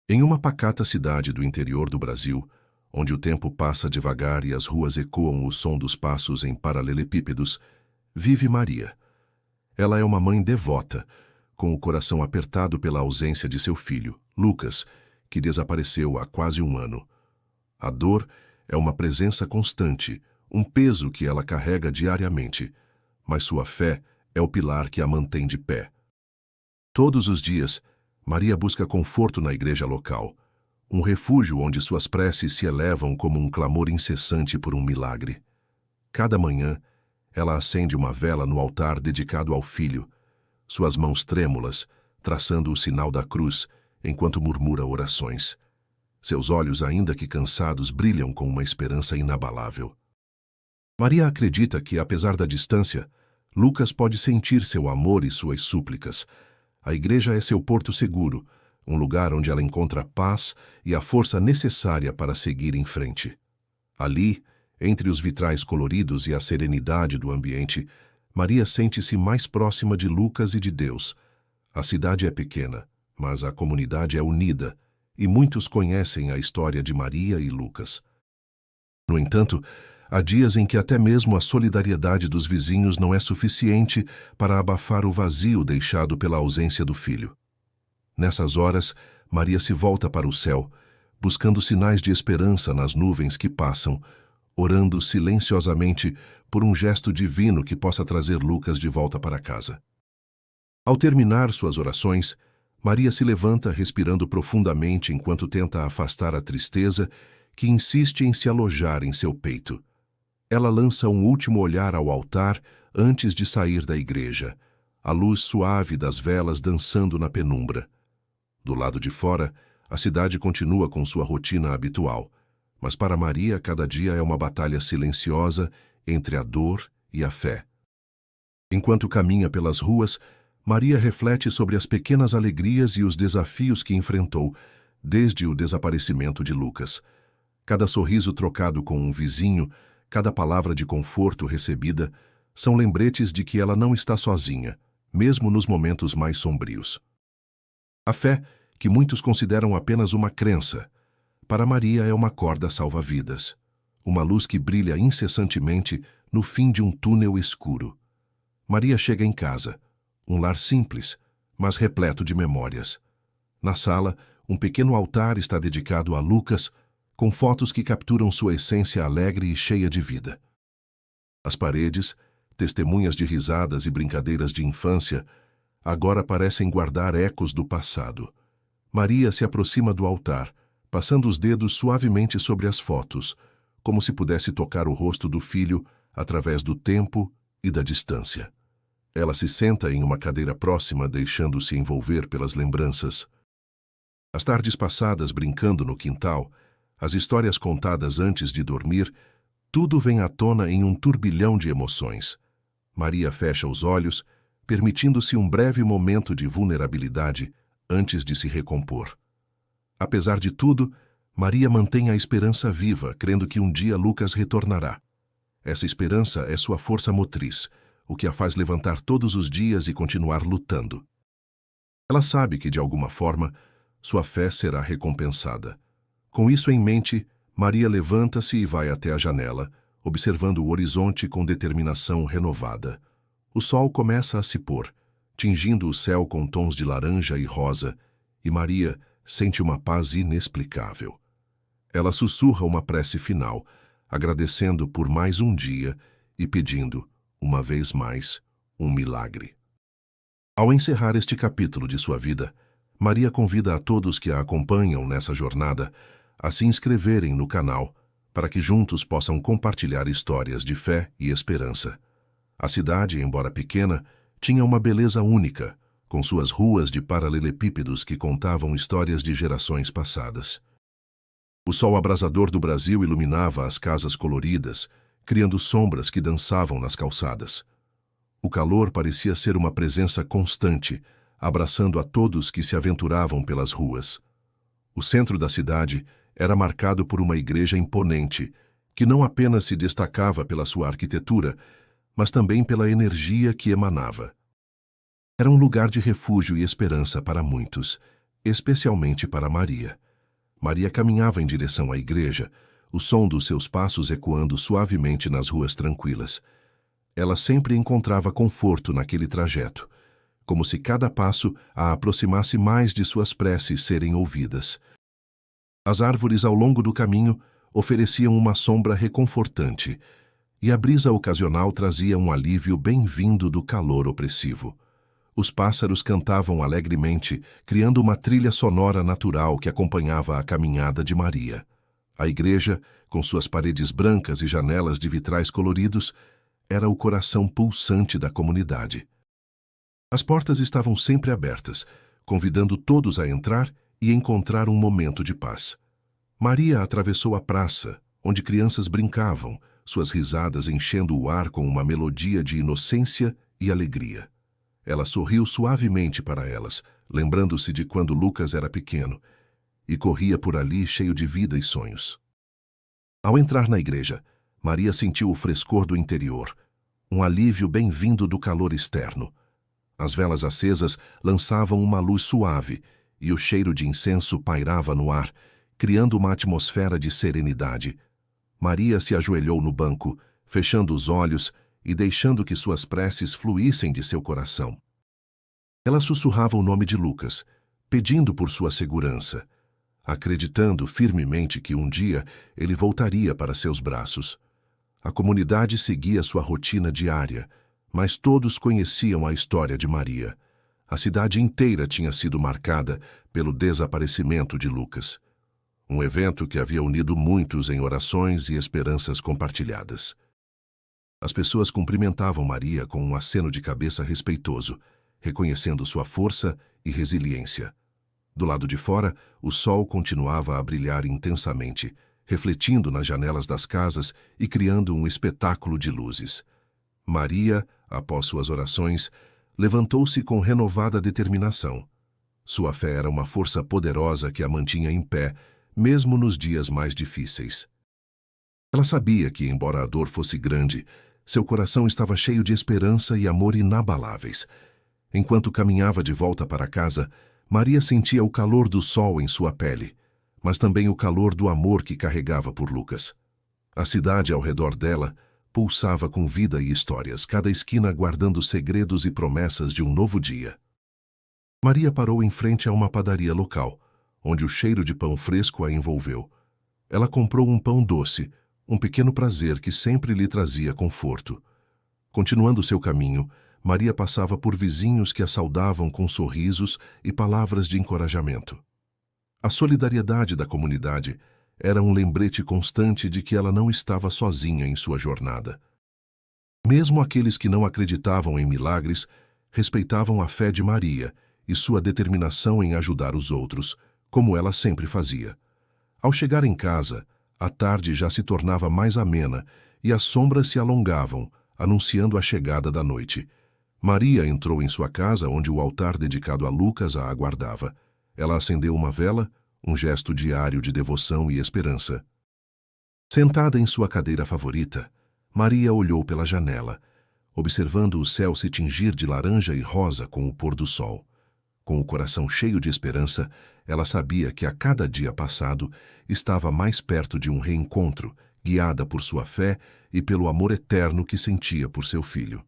Em uma pacata cidade do interior do Brasil, onde o tempo passa devagar e as ruas ecoam o som dos passos em paralelepípedos, vive Maria. Ela é uma mãe devota, com o coração apertado pela ausência de seu filho, Lucas, que desapareceu há quase um ano. A dor é uma presença constante, um peso que ela carrega diariamente, mas sua fé é o pilar que a mantém de pé. Todos os dias, Maria busca conforto na igreja local, um refúgio onde suas preces se elevam como um clamor incessante por um milagre. Cada manhã, ela acende uma vela no altar dedicado ao filho, suas mãos trêmulas, traçando o sinal da cruz, enquanto murmura orações. Seus olhos, ainda que cansados, brilham com uma esperança inabalável. Maria acredita que, apesar da distância, Lucas pode sentir seu amor e suas súplicas. A igreja é seu porto seguro, um lugar onde ela encontra paz e a força necessária para seguir em frente. Ali, entre os vitrais coloridos e a serenidade do ambiente, Maria sente-se mais próxima de Lucas e de Deus. A cidade é pequena, mas a comunidade é unida, e muitos conhecem a história de Maria e Lucas. No entanto, há dias em que até mesmo a solidariedade dos vizinhos não é suficiente para abafar o vazio deixado pela ausência do filho. Nessas horas, Maria se volta para o céu, buscando sinais de esperança nas nuvens que passam, orando silenciosamente por um gesto divino que possa trazer Lucas de volta para casa. Ao terminar suas orações, Maria se levanta respirando profundamente enquanto tenta afastar a tristeza que insiste em se alojar em seu peito. Ela lança um último olhar ao altar antes de sair da igreja, a luz suave das velas dançando na penumbra. Do lado de fora, a cidade continua com sua rotina habitual, mas para Maria cada dia é uma batalha silenciosa entre a dor e a fé. Enquanto caminha pelas ruas, Maria reflete sobre as pequenas alegrias e os desafios que enfrentou, desde o desaparecimento de Lucas. Cada sorriso trocado com um vizinho, cada palavra de conforto recebida, são lembretes de que ela não está sozinha, mesmo nos momentos mais sombrios. A fé, que muitos consideram apenas uma crença, para Maria é uma corda salva-vidas, uma luz que brilha incessantemente no fim de um túnel escuro. Maria chega em casa, um lar simples, mas repleto de memórias. Na sala, um pequeno altar está dedicado a Lucas, com fotos que capturam sua essência alegre e cheia de vida. As paredes, testemunhas de risadas e brincadeiras de infância, agora parecem guardar ecos do passado. Maria se aproxima do altar, passando os dedos suavemente sobre as fotos, como se pudesse tocar o rosto do filho através do tempo e da distância. Ela se senta em uma cadeira próxima, deixando-se envolver pelas lembranças. As tardes passadas brincando no quintal, as histórias contadas antes de dormir, tudo vem à tona em um turbilhão de emoções. Maria fecha os olhos, permitindo-se um breve momento de vulnerabilidade antes de se recompor. Apesar de tudo, Maria mantém a esperança viva, crendo que um dia Lucas retornará. Essa esperança é sua força motriz, o que a faz levantar todos os dias e continuar lutando. Ela sabe que, de alguma forma, sua fé será recompensada. Com isso em mente, Maria levanta-se e vai até a janela, observando o horizonte com determinação renovada. O sol começa a se pôr, tingindo o céu com tons de laranja e rosa, e Maria sente uma paz inexplicável. Ela sussurra uma prece final, agradecendo por mais um dia e pedindo, uma vez mais, um milagre. Ao encerrar este capítulo de sua vida, Maria convida a todos que a acompanham nessa jornada a se inscreverem no canal para que juntos possam compartilhar histórias de fé e esperança. A cidade, embora pequena, tinha uma beleza única, com suas ruas de paralelepípedos que contavam histórias de gerações passadas. O sol abrasador do Brasil iluminava as casas coloridas, criando sombras que dançavam nas calçadas. O calor parecia ser uma presença constante, abraçando a todos que se aventuravam pelas ruas. O centro da cidade era marcado por uma igreja imponente, que não apenas se destacava pela sua arquitetura, mas também pela energia que emanava. Era um lugar de refúgio e esperança para muitos, especialmente para Maria. Maria caminhava em direção à igreja, o som dos seus passos ecoando suavemente nas ruas tranquilas. Ela sempre encontrava conforto naquele trajeto, como se cada passo a aproximasse mais de suas preces serem ouvidas. As árvores ao longo do caminho ofereciam uma sombra reconfortante, e a brisa ocasional trazia um alívio bem-vindo do calor opressivo. Os pássaros cantavam alegremente, criando uma trilha sonora natural que acompanhava a caminhada de Maria. A igreja, com suas paredes brancas e janelas de vitrais coloridos, era o coração pulsante da comunidade. As portas estavam sempre abertas, convidando todos a entrar e encontrar um momento de paz. Maria atravessou a praça, onde crianças brincavam, suas risadas enchendo o ar com uma melodia de inocência e alegria. Ela sorriu suavemente para elas, lembrando-se de quando Lucas era pequeno, e corria por ali cheio de vida e sonhos. Ao entrar na igreja, Maria sentiu o frescor do interior, um alívio bem-vindo do calor externo. As velas acesas lançavam uma luz suave e o cheiro de incenso pairava no ar, criando uma atmosfera de serenidade. Maria se ajoelhou no banco, fechando os olhos e deixando que suas preces fluíssem de seu coração. Ela sussurrava o nome de Lucas, pedindo por sua segurança, acreditando firmemente que um dia ele voltaria para seus braços. A comunidade seguia sua rotina diária, mas todos conheciam a história de Maria. A cidade inteira tinha sido marcada pelo desaparecimento de Lucas. Um evento que havia unido muitos em orações e esperanças compartilhadas. As pessoas cumprimentavam Maria com um aceno de cabeça respeitoso, reconhecendo sua força e resiliência. Do lado de fora, o sol continuava a brilhar intensamente, refletindo nas janelas das casas e criando um espetáculo de luzes. Maria, após suas orações, levantou-se com renovada determinação. Sua fé era uma força poderosa que a mantinha em pé, mesmo nos dias mais difíceis. Ela sabia que, embora a dor fosse grande, seu coração estava cheio de esperança e amor inabaláveis. Enquanto caminhava de volta para casa, Maria sentia o calor do sol em sua pele, mas também o calor do amor que carregava por Lucas. A cidade ao redor dela pulsava com vida e histórias, cada esquina guardando segredos e promessas de um novo dia. Maria parou em frente a uma padaria local, onde o cheiro de pão fresco a envolveu. Ela comprou um pão doce, um pequeno prazer que sempre lhe trazia conforto. Continuando seu caminho, Maria passava por vizinhos que a saudavam com sorrisos e palavras de encorajamento. A solidariedade da comunidade era um lembrete constante de que ela não estava sozinha em sua jornada. Mesmo aqueles que não acreditavam em milagres respeitavam a fé de Maria e sua determinação em ajudar os outros, como ela sempre fazia. Ao chegar em casa, a tarde já se tornava mais amena e as sombras se alongavam, anunciando a chegada da noite. Maria entrou em sua casa, onde o altar dedicado a Lucas a aguardava. Ela acendeu uma vela, um gesto diário de devoção e esperança. Sentada em sua cadeira favorita, Maria olhou pela janela, observando o céu se tingir de laranja e rosa com o pôr do sol. Com o coração cheio de esperança, ela sabia que a cada dia passado estava mais perto de um reencontro, guiada por sua fé e pelo amor eterno que sentia por seu filho.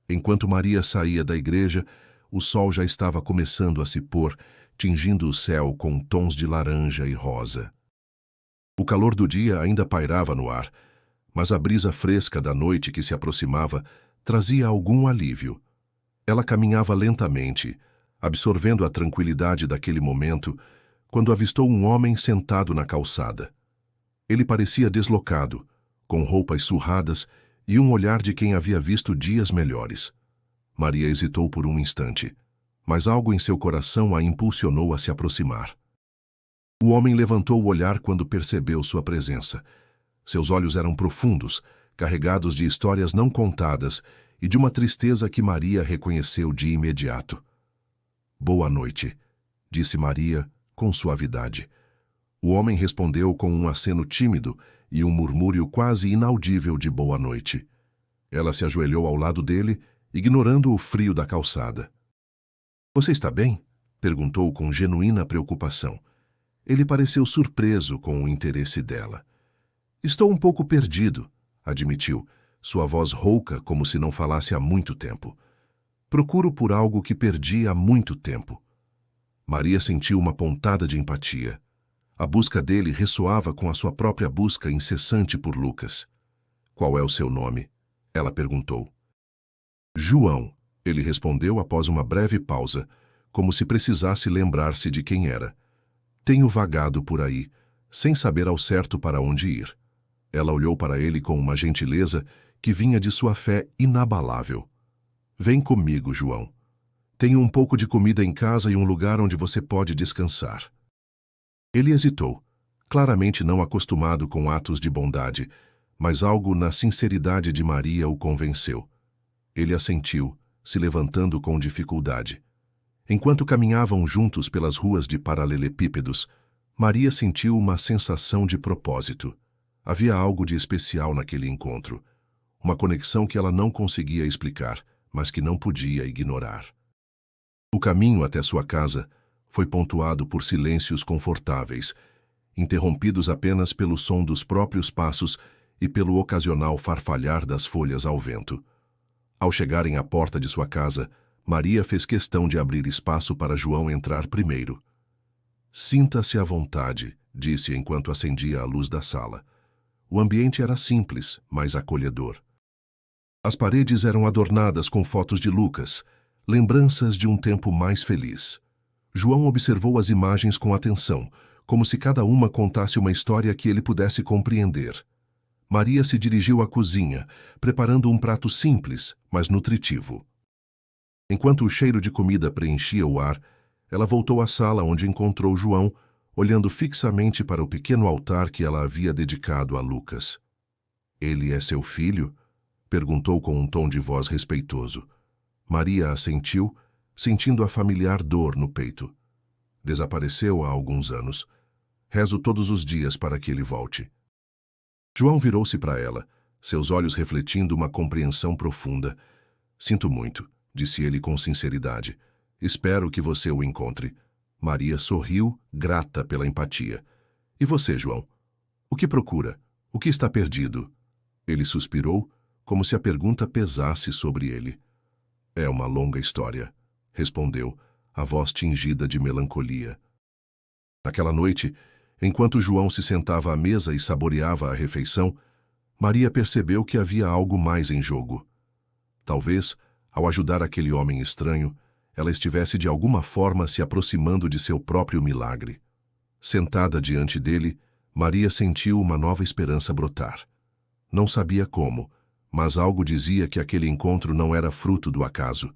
Enquanto Maria saía da igreja, o sol já estava começando a se pôr, tingindo o céu com tons de laranja e rosa. O calor do dia ainda pairava no ar, mas a brisa fresca da noite que se aproximava trazia algum alívio. Ela caminhava lentamente, absorvendo a tranquilidade daquele momento, quando avistou um homem sentado na calçada. Ele parecia deslocado, com roupas surradas e um olhar de quem havia visto dias melhores. Maria hesitou por um instante, mas algo em seu coração a impulsionou a se aproximar. O homem levantou o olhar quando percebeu sua presença. Seus olhos eram profundos, carregados de histórias não contadas e de uma tristeza que Maria reconheceu de imediato. "Boa noite", disse Maria com suavidade. O homem respondeu com um aceno tímido e um murmúrio quase inaudível de boa noite. Ela se ajoelhou ao lado dele, ignorando o frio da calçada. "Você está bem?", Perguntou com genuína preocupação. Ele pareceu surpreso com o interesse dela. Estou um pouco perdido, admitiu, sua voz rouca como se não falasse há muito tempo. Procuro por algo que perdi há muito tempo. Maria sentiu uma pontada de empatia. A busca dele ressoava com a sua própria busca incessante por Lucas. Qual é o seu nome? Ela perguntou. João, ele respondeu após uma breve pausa, como se precisasse lembrar-se de quem era. Tenho vagado por aí, sem saber ao certo para onde ir. Ela olhou para ele com uma gentileza que vinha de sua fé inabalável. Vem comigo, João. Tenho um pouco de comida em casa e um lugar onde você pode descansar. Ele hesitou, claramente não acostumado com atos de bondade, mas algo na sinceridade de Maria o convenceu. Ele assentiu, se levantando com dificuldade. Enquanto caminhavam juntos pelas ruas de paralelepípedos, Maria sentiu uma sensação de propósito. Havia algo de especial naquele encontro. Uma conexão que ela não conseguia explicar, mas que não podia ignorar. O caminho até sua casa foi pontuado por silêncios confortáveis, interrompidos apenas pelo som dos próprios passos e pelo ocasional farfalhar das folhas ao vento. Ao chegarem à porta de sua casa, Maria fez questão de abrir espaço para João entrar primeiro. Sinta-se à vontade, disse enquanto acendia a luz da sala. O ambiente era simples, mas acolhedor. As paredes eram adornadas com fotos de Lucas, lembranças de um tempo mais feliz. João observou as imagens com atenção, como se cada uma contasse uma história que ele pudesse compreender. Maria se dirigiu à cozinha, preparando um prato simples, mas nutritivo. Enquanto o cheiro de comida preenchia o ar, ela voltou à sala onde encontrou João, olhando fixamente para o pequeno altar que ela havia dedicado a Lucas. Ele é seu filho? Perguntou com um tom de voz respeitoso. Maria assentiu, sentindo a familiar dor no peito. Desapareceu há alguns anos. Rezo todos os dias para que ele volte. João virou-se para ela, seus olhos refletindo uma compreensão profunda. Sinto muito, disse ele com sinceridade. Espero que você o encontre. Maria sorriu, grata pela empatia. E você, João? O que procura? O que está perdido? Ele suspirou, como se a pergunta pesasse sobre ele. É uma longa história, respondeu, a voz tingida de melancolia. Naquela noite, enquanto João se sentava à mesa e saboreava a refeição, Maria percebeu que havia algo mais em jogo. Talvez, ao ajudar aquele homem estranho, ela estivesse de alguma forma se aproximando de seu próprio milagre. Sentada diante dele, Maria sentiu uma nova esperança brotar. Não sabia como, mas algo dizia que aquele encontro não era fruto do acaso.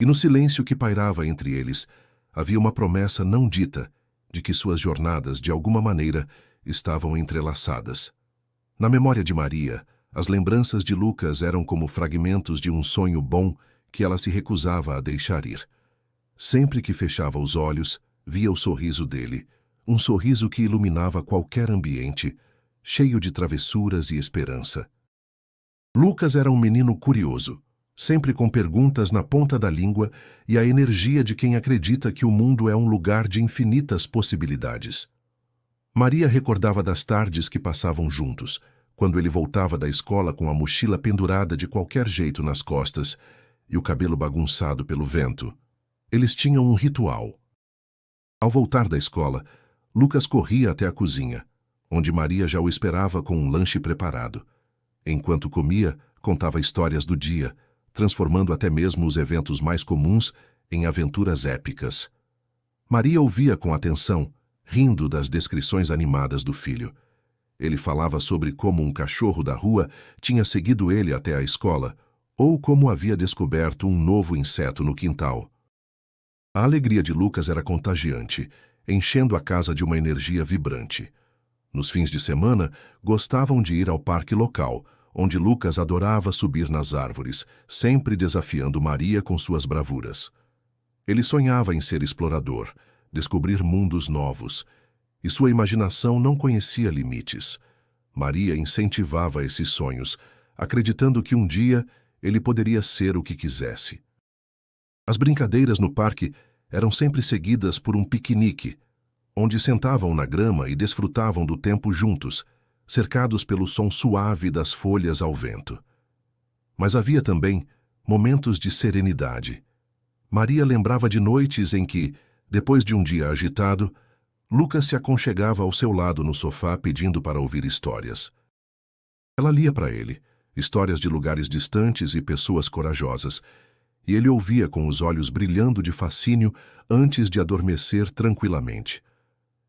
E no silêncio que pairava entre eles, havia uma promessa não dita de que suas jornadas, de alguma maneira, estavam entrelaçadas. Na memória de Maria, as lembranças de Lucas eram como fragmentos de um sonho bom que ela se recusava a deixar ir. Sempre que fechava os olhos, via o sorriso dele, um sorriso que iluminava qualquer ambiente, cheio de travessuras e esperança. Lucas era um menino curioso, sempre com perguntas na ponta da língua e a energia de quem acredita que o mundo é um lugar de infinitas possibilidades. Maria recordava das tardes que passavam juntos, quando ele voltava da escola com a mochila pendurada de qualquer jeito nas costas e o cabelo bagunçado pelo vento. Eles tinham um ritual. Ao voltar da escola, Lucas corria até a cozinha, onde Maria já o esperava com um lanche preparado. Enquanto comia, contava histórias do dia, transformando até mesmo os eventos mais comuns em aventuras épicas. Maria ouvia com atenção, rindo das descrições animadas do filho. Ele falava sobre como um cachorro da rua tinha seguido ele até a escola, ou como havia descoberto um novo inseto no quintal. A alegria de Lucas era contagiante, enchendo a casa de uma energia vibrante. Nos fins de semana, gostavam de ir ao parque local, onde Lucas adorava subir nas árvores, sempre desafiando Maria com suas bravuras. Ele sonhava em ser explorador, descobrir mundos novos, e sua imaginação não conhecia limites. Maria incentivava esses sonhos, acreditando que um dia ele poderia ser o que quisesse. As brincadeiras no parque eram sempre seguidas por um piquenique, onde sentavam na grama e desfrutavam do tempo juntos, cercados pelo som suave das folhas ao vento. Mas havia também momentos de serenidade. Maria lembrava de noites em que, depois de um dia agitado, Lucas se aconchegava ao seu lado no sofá pedindo para ouvir histórias. Ela lia para ele, histórias de lugares distantes e pessoas corajosas, e ele ouvia com os olhos brilhando de fascínio antes de adormecer tranquilamente.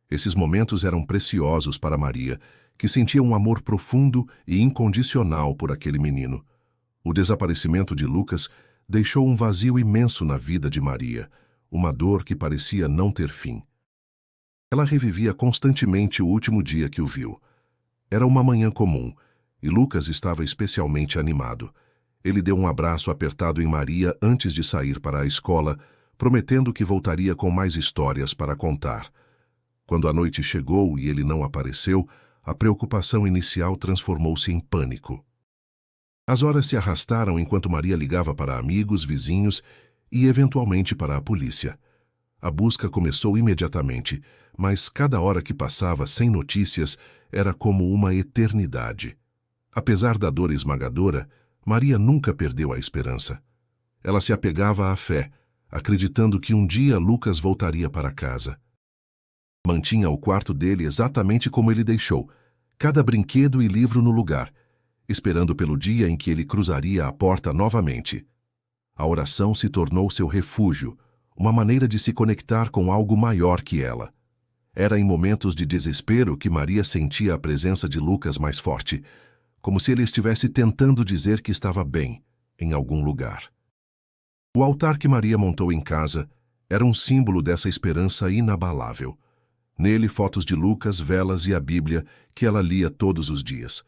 Esses momentos eram preciosos para Maria, que sentia um amor profundo e incondicional por aquele menino. O desaparecimento de Lucas deixou um vazio imenso na vida de Maria, uma dor que parecia não ter fim. Ela revivia constantemente o último dia que o viu. Era uma manhã comum, e Lucas estava especialmente animado. Ele deu um abraço apertado em Maria antes de sair para a escola, prometendo que voltaria com mais histórias para contar. Quando a noite chegou e ele não apareceu, a preocupação inicial transformou-se em pânico. As horas se arrastaram enquanto Maria ligava para amigos, vizinhos e, eventualmente, para a polícia. A busca começou imediatamente, mas cada hora que passava sem notícias era como uma eternidade. Apesar da dor esmagadora, Maria nunca perdeu a esperança. Ela se apegava à fé, acreditando que um dia Lucas voltaria para casa. Mantinha o quarto dele exatamente como ele deixou, cada brinquedo e livro no lugar, esperando pelo dia em que ele cruzaria a porta novamente. A oração se tornou seu refúgio, uma maneira de se conectar com algo maior que ela. Era em momentos de desespero que Maria sentia a presença de Lucas mais forte, como se ele estivesse tentando dizer que estava bem, em algum lugar. O altar que Maria montou em casa era um símbolo dessa esperança inabalável. Nele, fotos de Lucas, velas e a Bíblia, que ela lia todos os dias.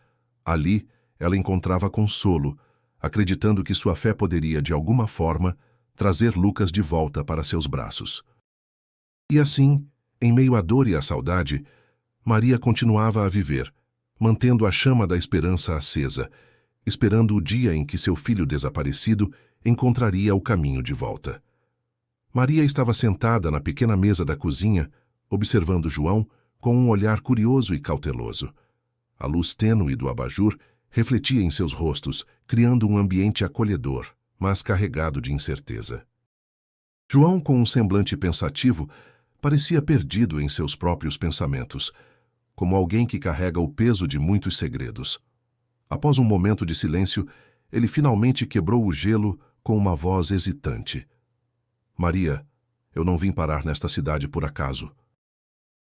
Ali, ela encontrava consolo, acreditando que sua fé poderia, de alguma forma, trazer Lucas de volta para seus braços. E assim, em meio à dor e à saudade, Maria continuava a viver, mantendo a chama da esperança acesa, esperando o dia em que seu filho desaparecido encontraria o caminho de volta. Maria estava sentada na pequena mesa da cozinha, observando João com um olhar curioso e cauteloso. A luz tênue do abajur refletia em seus rostos, criando um ambiente acolhedor, mas carregado de incerteza. João, com um semblante pensativo, parecia perdido em seus próprios pensamentos, como alguém que carrega o peso de muitos segredos. Após um momento de silêncio, ele finalmente quebrou o gelo com uma voz hesitante. Maria, eu não vim parar nesta cidade por acaso.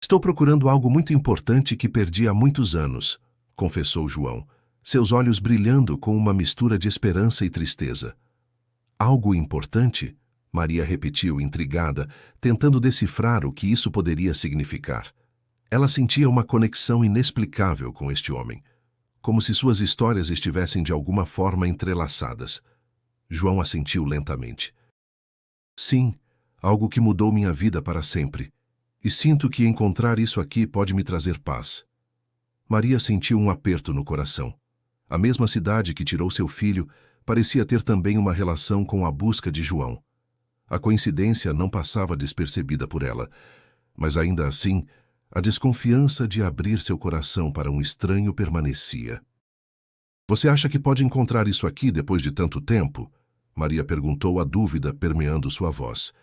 Estou procurando algo muito importante que perdi há muitos anos, confessou João, seus olhos brilhando com uma mistura de esperança e tristeza. Algo importante? Maria repetiu, intrigada, tentando decifrar o que isso poderia significar. Ela sentia uma conexão inexplicável com este homem, como se suas histórias estivessem de alguma forma entrelaçadas. João assentiu lentamente. Sim, algo que mudou minha vida para sempre. E sinto que encontrar isso aqui pode me trazer paz. Maria sentiu um aperto no coração. A mesma cidade que tirou seu filho parecia ter também uma relação com a busca de João. A coincidência não passava despercebida por ela, mas ainda assim, a desconfiança de abrir seu coração para um estranho permanecia. Você acha que pode encontrar isso aqui depois de tanto tempo? Maria perguntou, a dúvida permeando sua voz.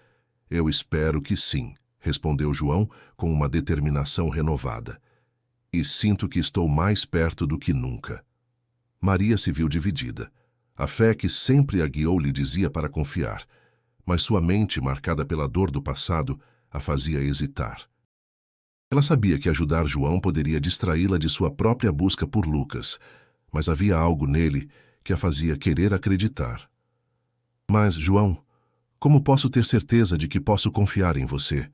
Eu espero que sim, respondeu João com uma determinação renovada. E sinto que estou mais perto do que nunca. Maria se viu dividida. A fé que sempre a guiou lhe dizia para confiar, mas sua mente, marcada pela dor do passado, a fazia hesitar. Ela sabia que ajudar João poderia distraí-la de sua própria busca por Lucas, mas havia algo nele que a fazia querer acreditar. Mas, João, como posso ter certeza de que posso confiar em você?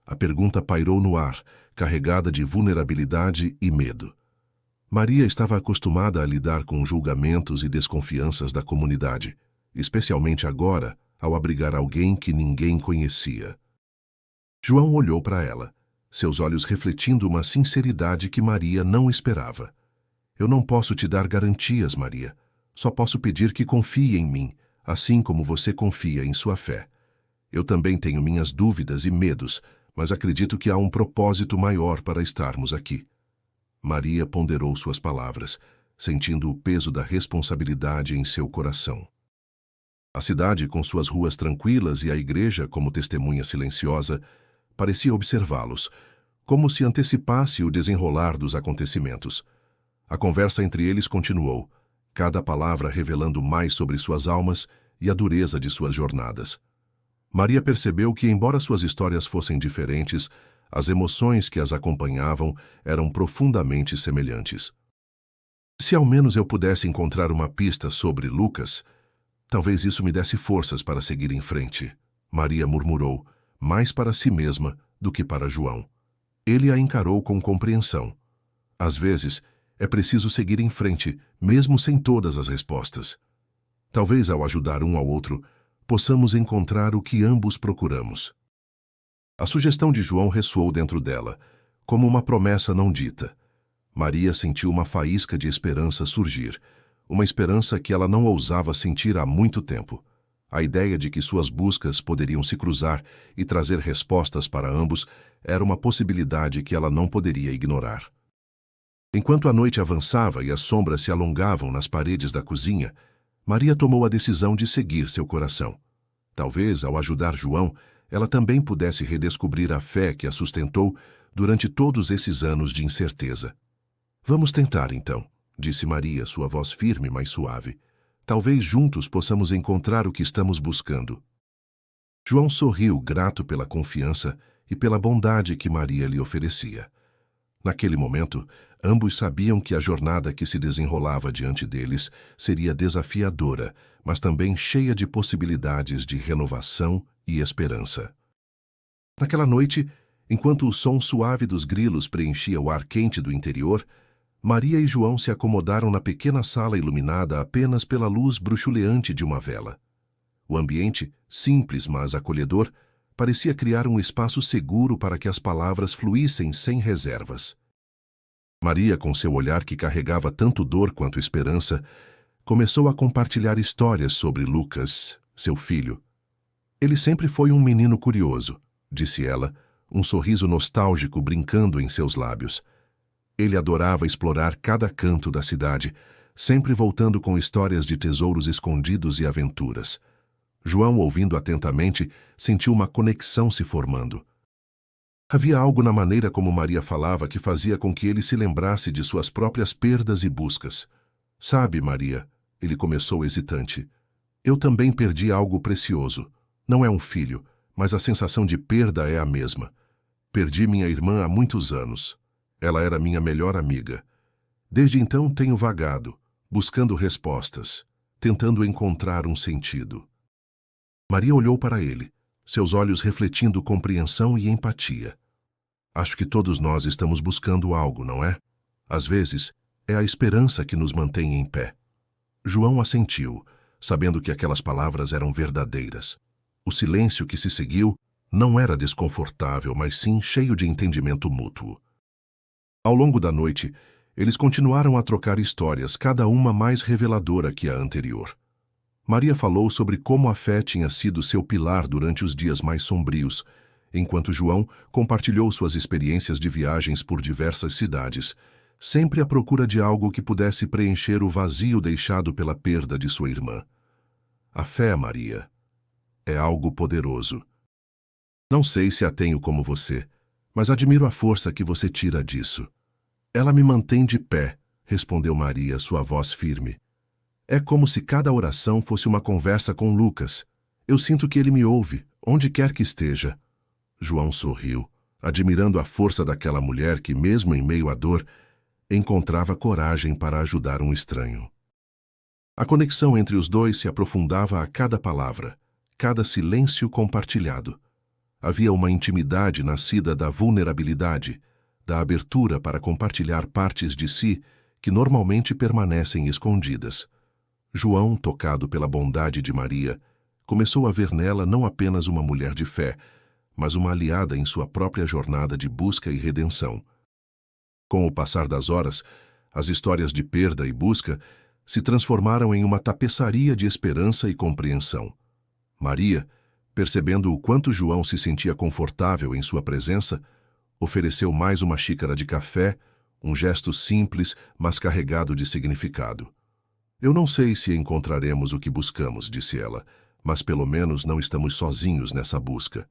A pergunta pairou no ar, carregada de vulnerabilidade e medo. Maria estava acostumada a lidar com julgamentos e desconfianças da comunidade, especialmente agora, ao abrigar alguém que ninguém conhecia. João olhou para ela, seus olhos refletindo uma sinceridade que Maria não esperava. Eu não posso te dar garantias, Maria. Só posso pedir que confie em mim, assim como você confia em sua fé. Eu também tenho minhas dúvidas e medos, mas acredito que há um propósito maior para estarmos aqui. Maria ponderou suas palavras, sentindo o peso da responsabilidade em seu coração. A cidade, com suas ruas tranquilas e a igreja como testemunha silenciosa, parecia observá-los, como se antecipasse o desenrolar dos acontecimentos. A conversa entre eles continuou, cada palavra revelando mais sobre suas almas e a dureza de suas jornadas. Maria percebeu que, embora suas histórias fossem diferentes, as emoções que as acompanhavam eram profundamente semelhantes. Se ao menos eu pudesse encontrar uma pista sobre Lucas, talvez isso me desse forças para seguir em frente, Maria murmurou, mais para si mesma do que para João. Ele a encarou com compreensão. Às vezes, é preciso seguir em frente, mesmo sem todas as respostas. Talvez, ao ajudar um ao outro, possamos encontrar o que ambos procuramos. A sugestão de João ressoou dentro dela, como uma promessa não dita. Maria sentiu uma faísca de esperança surgir, uma esperança que ela não ousava sentir há muito tempo. A ideia de que suas buscas poderiam se cruzar e trazer respostas para ambos era uma possibilidade que ela não poderia ignorar. Enquanto a noite avançava e as sombras se alongavam nas paredes da cozinha, Maria tomou a decisão de seguir seu coração. Talvez, ao ajudar João, ela também pudesse redescobrir a fé que a sustentou durante todos esses anos de incerteza. Vamos tentar, então, disse Maria, sua voz firme, mas suave. Talvez juntos possamos encontrar o que estamos buscando. João sorriu, grato pela confiança e pela bondade que Maria lhe oferecia. Naquele momento, ambos sabiam que a jornada que se desenrolava diante deles seria desafiadora, mas também cheia de possibilidades de renovação e esperança. Naquela noite, enquanto o som suave dos grilos preenchia o ar quente do interior, Maria e João se acomodaram na pequena sala iluminada apenas pela luz bruxuleante de uma vela. O ambiente, simples mas acolhedor, parecia criar um espaço seguro para que as palavras fluíssem sem reservas. Maria, com seu olhar que carregava tanto dor quanto esperança, começou a compartilhar histórias sobre Lucas, seu filho. Ele sempre foi um menino curioso, disse ela, um sorriso nostálgico brincando em seus lábios. Ele adorava explorar cada canto da cidade, sempre voltando com histórias de tesouros escondidos e aventuras. João, ouvindo atentamente, sentiu uma conexão se formando. Havia algo na maneira como Maria falava que fazia com que ele se lembrasse de suas próprias perdas e buscas. Sabe, Maria, ele começou hesitante, eu também perdi algo precioso. Não é um filho, mas a sensação de perda é a mesma. Perdi minha irmã há muitos anos. Ela era minha melhor amiga. Desde então tenho vagado, buscando respostas, tentando encontrar um sentido. Maria olhou para ele, seus olhos refletindo compreensão e empatia. Acho que todos nós estamos buscando algo, não é? Às vezes, é a esperança que nos mantém em pé. João assentiu, sabendo que aquelas palavras eram verdadeiras. O silêncio que se seguiu não era desconfortável, mas sim cheio de entendimento mútuo. Ao longo da noite, eles continuaram a trocar histórias, cada uma mais reveladora que a anterior. Maria falou sobre como a fé tinha sido seu pilar durante os dias mais sombrios, enquanto João compartilhou suas experiências de viagens por diversas cidades, sempre à procura de algo que pudesse preencher o vazio deixado pela perda de sua irmã. A fé, Maria, é algo poderoso. Não sei se a tenho como você, mas admiro a força que você tira disso. Ela me mantém de pé, respondeu Maria, sua voz firme. É como se cada oração fosse uma conversa com Lucas. Eu sinto que ele me ouve, onde quer que esteja. João sorriu, admirando a força daquela mulher que, mesmo em meio à dor, encontrava coragem para ajudar um estranho. A conexão entre os dois se aprofundava a cada palavra, cada silêncio compartilhado. Havia uma intimidade nascida da vulnerabilidade, da abertura para compartilhar partes de si que normalmente permanecem escondidas. João, tocado pela bondade de Maria, começou a ver nela não apenas uma mulher de fé, mas uma aliada em sua própria jornada de busca e redenção. Com o passar das horas, as histórias de perda e busca se transformaram em uma tapeçaria de esperança e compreensão. Maria, Percebendo o quanto João se sentia confortável em sua presença, ofereceu mais uma xícara de café, um gesto simples, mas carregado de significado. Eu não sei se encontraremos o que buscamos, disse ela, mas pelo menos não estamos sozinhos nessa busca.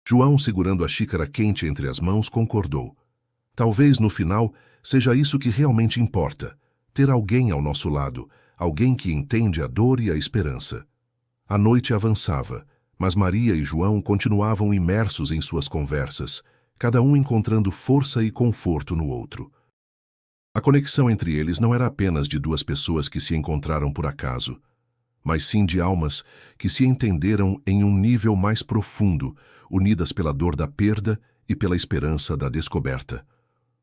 João, segurando a xícara quente entre as mãos, concordou. Talvez, no final, seja isso que realmente importa, ter alguém ao nosso lado, alguém que entende a dor e a esperança. A noite avançava, mas Maria e João continuavam imersos em suas conversas, cada um encontrando força e conforto no outro. A conexão entre eles não era apenas de duas pessoas que se encontraram por acaso, mas sim de almas que se entenderam em um nível mais profundo, unidas pela dor da perda e pela esperança da descoberta.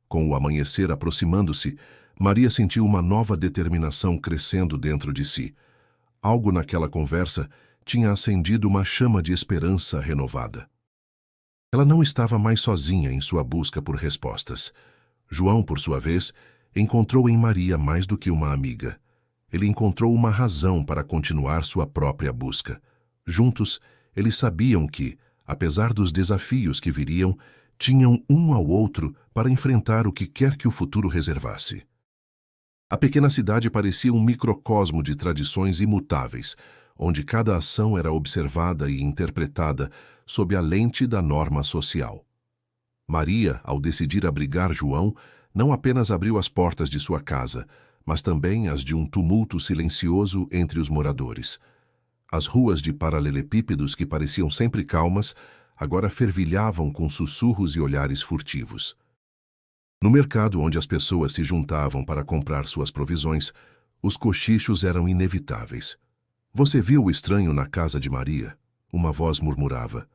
Com o amanhecer aproximando-se, Maria sentiu uma nova determinação crescendo dentro de si. Algo naquela conversa tinha acendido uma chama de esperança renovada. Ela não estava mais sozinha em sua busca por respostas. João, por sua vez, encontrou em Maria mais do que uma amiga. Ele encontrou uma razão para continuar sua própria busca. Juntos, eles sabiam que, apesar dos desafios que viriam, tinham um ao outro para enfrentar o que quer que o futuro reservasse. A pequena cidade parecia um microcosmo de tradições imutáveis, onde cada ação era observada e interpretada sob a lente da norma social. Maria, ao decidir abrigar João, não apenas abriu as portas de sua casa, mas também as de um tumulto silencioso entre os moradores. As ruas de paralelepípedos que pareciam sempre calmas, agora fervilhavam com sussurros e olhares furtivos. No mercado onde as pessoas se juntavam para comprar suas provisões, os cochichos eram inevitáveis. Você viu o estranho na casa de Maria? Uma voz murmurava.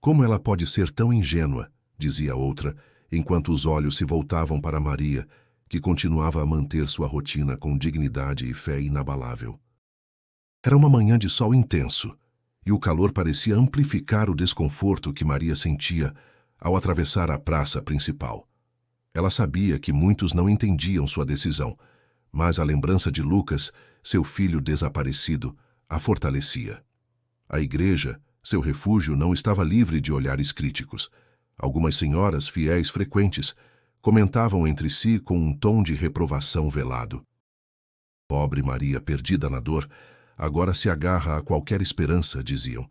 Como ela pode ser tão ingênua? Dizia outra, enquanto os olhos se voltavam para Maria, que continuava a manter sua rotina com dignidade e fé inabalável. Era uma manhã de sol intenso, e o calor parecia amplificar o desconforto que Maria sentia ao atravessar a praça principal. Ela sabia que muitos não entendiam sua decisão, mas a lembrança de Lucas, seu filho desaparecido, a fortalecia. A igreja, seu refúgio, não estava livre de olhares críticos. Algumas senhoras, fiéis frequentes, comentavam entre si com um tom de reprovação velado. Pobre Maria, perdida na dor, agora se agarra a qualquer esperança, diziam.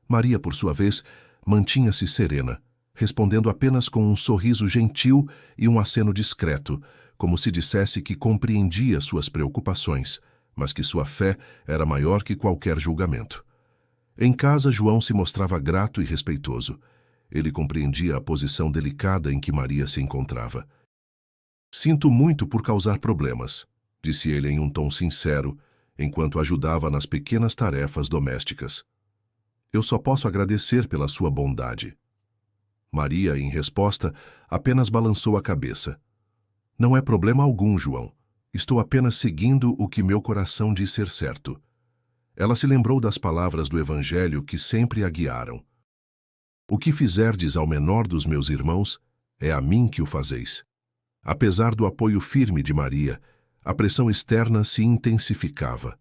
Maria, por sua vez, mantinha-se serena, respondendo apenas com um sorriso gentil e um aceno discreto, como se dissesse que compreendia suas preocupações, mas que sua fé era maior que qualquer julgamento. Em casa, João se mostrava grato e respeitoso. Ele compreendia a posição delicada em que Maria se encontrava. Sinto muito por causar problemas, disse ele em um tom sincero, enquanto ajudava nas pequenas tarefas domésticas. Eu só posso agradecer pela sua bondade. Maria, em resposta, apenas balançou a cabeça. Não é problema algum, João. Estou apenas seguindo o que meu coração diz ser certo. Ela se lembrou das palavras do Evangelho que sempre a guiaram. O que fizerdes ao menor dos meus irmãos, é a mim que o fazeis. Apesar do apoio firme de Maria, a pressão externa se intensificava.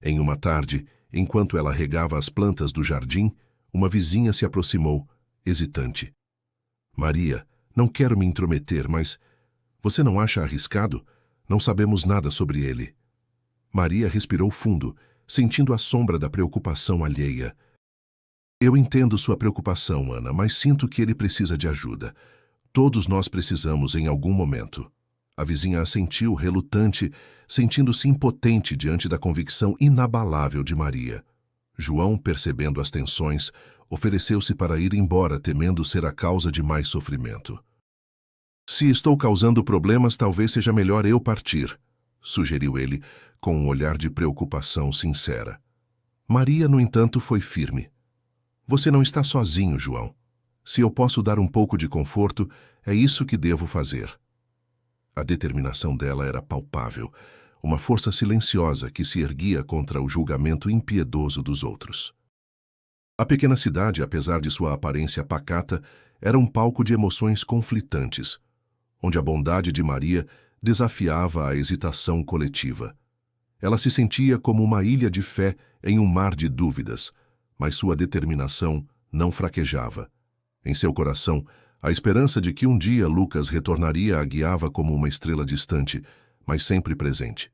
Em uma tarde, enquanto ela regava as plantas do jardim, uma vizinha se aproximou, hesitante. Maria, não quero me intrometer, mas você não acha arriscado? Não sabemos nada sobre ele. Maria respirou fundo, sentindo a sombra da preocupação alheia. Eu entendo sua preocupação, Ana, mas sinto que ele precisa de ajuda. Todos nós precisamos em algum momento. A vizinha assentiu, relutante, sentindo-se impotente diante da convicção inabalável de Maria. João, percebendo as tensões, ofereceu-se para ir embora, temendo ser a causa de mais sofrimento. Se estou causando problemas, talvez seja melhor eu partir, sugeriu ele, com um olhar de preocupação sincera. Maria, no entanto, foi firme. Você não está sozinho, João. Se eu posso dar um pouco de conforto, é isso que devo fazer. A determinação dela era palpável, uma força silenciosa que se erguia contra o julgamento impiedoso dos outros. A pequena cidade, apesar de sua aparência pacata, era um palco de emoções conflitantes, onde a bondade de Maria desafiava a hesitação coletiva. Ela se sentia como uma ilha de fé em um mar de dúvidas, mas sua determinação não fraquejava. Em seu coração, a esperança de que um dia Lucas retornaria a guiava como uma estrela distante, mas sempre presente.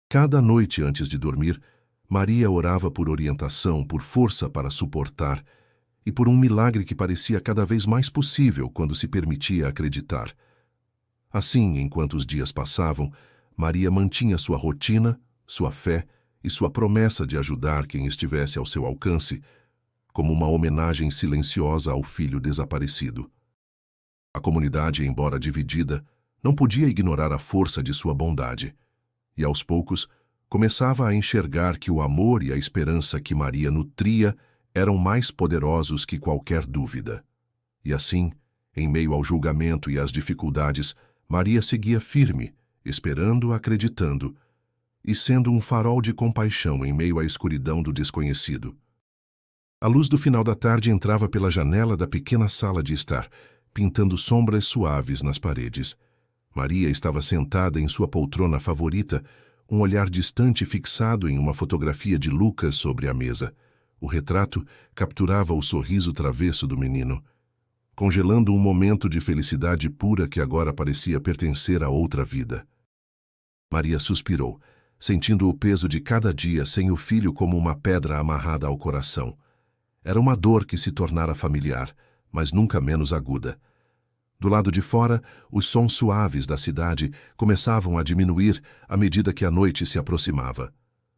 Cada noite antes de dormir, Maria orava por orientação, por força para suportar e por um milagre que parecia cada vez mais possível quando se permitia acreditar. Assim, enquanto os dias passavam, Maria mantinha sua rotina, sua fé e sua promessa de ajudar quem estivesse ao seu alcance, como uma homenagem silenciosa ao filho desaparecido. A comunidade, embora dividida, não podia ignorar a força de sua bondade, e aos poucos começava a enxergar que o amor e a esperança que Maria nutria eram mais poderosos que qualquer dúvida. E assim, em meio ao julgamento e às dificuldades, Maria seguia firme, esperando, acreditando, e sendo um farol de compaixão em meio à escuridão do desconhecido. A luz do final da tarde entrava pela janela da pequena sala de estar, pintando sombras suaves nas paredes. Maria estava sentada em sua poltrona favorita, um olhar distante fixado em uma fotografia de Lucas sobre a mesa. O retrato capturava o sorriso travesso do menino, congelando um momento de felicidade pura que agora parecia pertencer a outra vida. Maria suspirou, sentindo o peso de cada dia sem o filho como uma pedra amarrada ao coração. Era uma dor que se tornara familiar, mas nunca menos aguda. Do lado de fora, os sons suaves da cidade começavam a diminuir à medida que a noite se aproximava.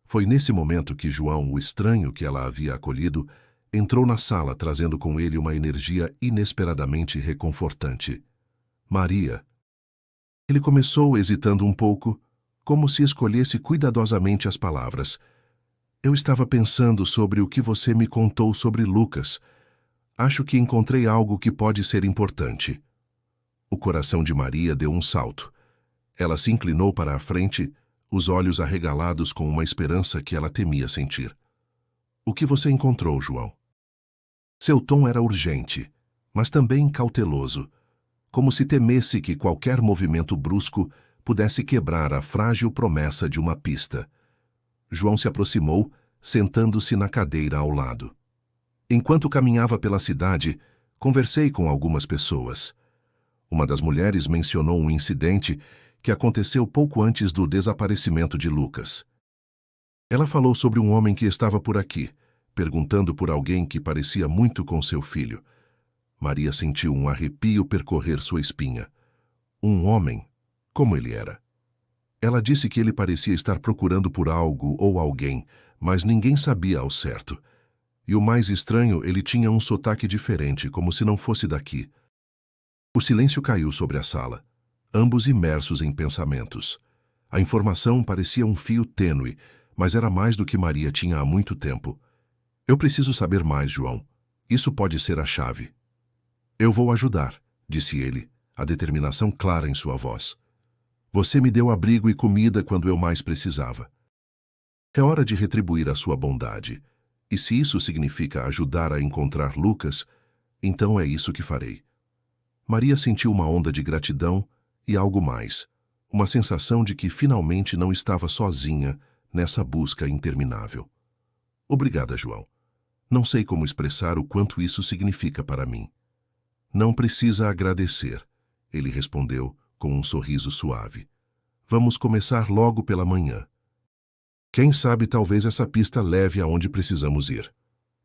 Foi nesse momento que João, o estranho que ela havia acolhido, entrou na sala trazendo com ele uma energia inesperadamente reconfortante. Maria. Ele começou hesitando um pouco, como se escolhesse cuidadosamente as palavras. Eu estava pensando sobre o que você me contou sobre Lucas. Acho que encontrei algo que pode ser importante. O coração de Maria deu um salto. Ela se inclinou para a frente, os olhos arregalados com uma esperança que ela temia sentir. O que você encontrou, João? Seu tom era urgente, mas também cauteloso, como se temesse que qualquer movimento brusco pudesse quebrar a frágil promessa de uma pista. João se aproximou, sentando-se na cadeira ao lado. Enquanto caminhava pela cidade, conversei com algumas pessoas. Uma das mulheres mencionou um incidente que aconteceu pouco antes do desaparecimento de Lucas. Ela falou sobre um homem que estava por aqui, perguntando por alguém que parecia muito com seu filho. Maria sentiu um arrepio percorrer sua espinha. Um homem? Como ele era? Ela disse que ele parecia estar procurando por algo ou alguém, mas ninguém sabia ao certo. E o mais estranho, ele tinha um sotaque diferente, como se não fosse daqui. O silêncio caiu sobre a sala, ambos imersos em pensamentos. A informação parecia um fio tênue, mas era mais do que Maria tinha há muito tempo. Eu preciso saber mais, João. Isso pode ser a chave. Eu vou ajudar, disse ele, a determinação clara em sua voz. Você me deu abrigo e comida quando eu mais precisava. É hora de retribuir a sua bondade. E se isso significa ajudar a encontrar Lucas, então é isso que farei. Maria sentiu uma onda de gratidão e algo mais, uma sensação de que finalmente não estava sozinha nessa busca interminável. Obrigada, João. Não sei como expressar o quanto isso significa para mim. Não precisa agradecer, ele respondeu com um sorriso suave. Vamos começar logo pela manhã. Quem sabe talvez essa pista leve aonde precisamos ir.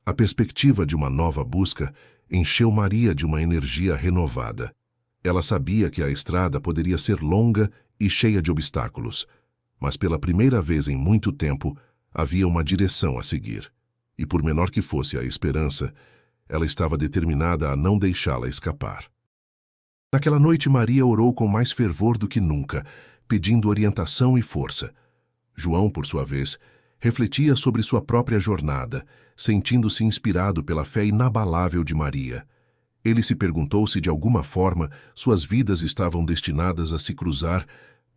A perspectiva de uma nova busca encheu Maria de uma energia renovada. Ela sabia que a estrada poderia ser longa e cheia de obstáculos, mas pela primeira vez em muito tempo havia uma direção a seguir. E por menor que fosse a esperança, ela estava determinada a não deixá-la escapar. Naquela noite Maria orou com mais fervor do que nunca, pedindo orientação e força. João, por sua vez, refletia sobre sua própria jornada, sentindo-se inspirado pela fé inabalável de Maria. Ele se perguntou se de alguma forma suas vidas estavam destinadas a se cruzar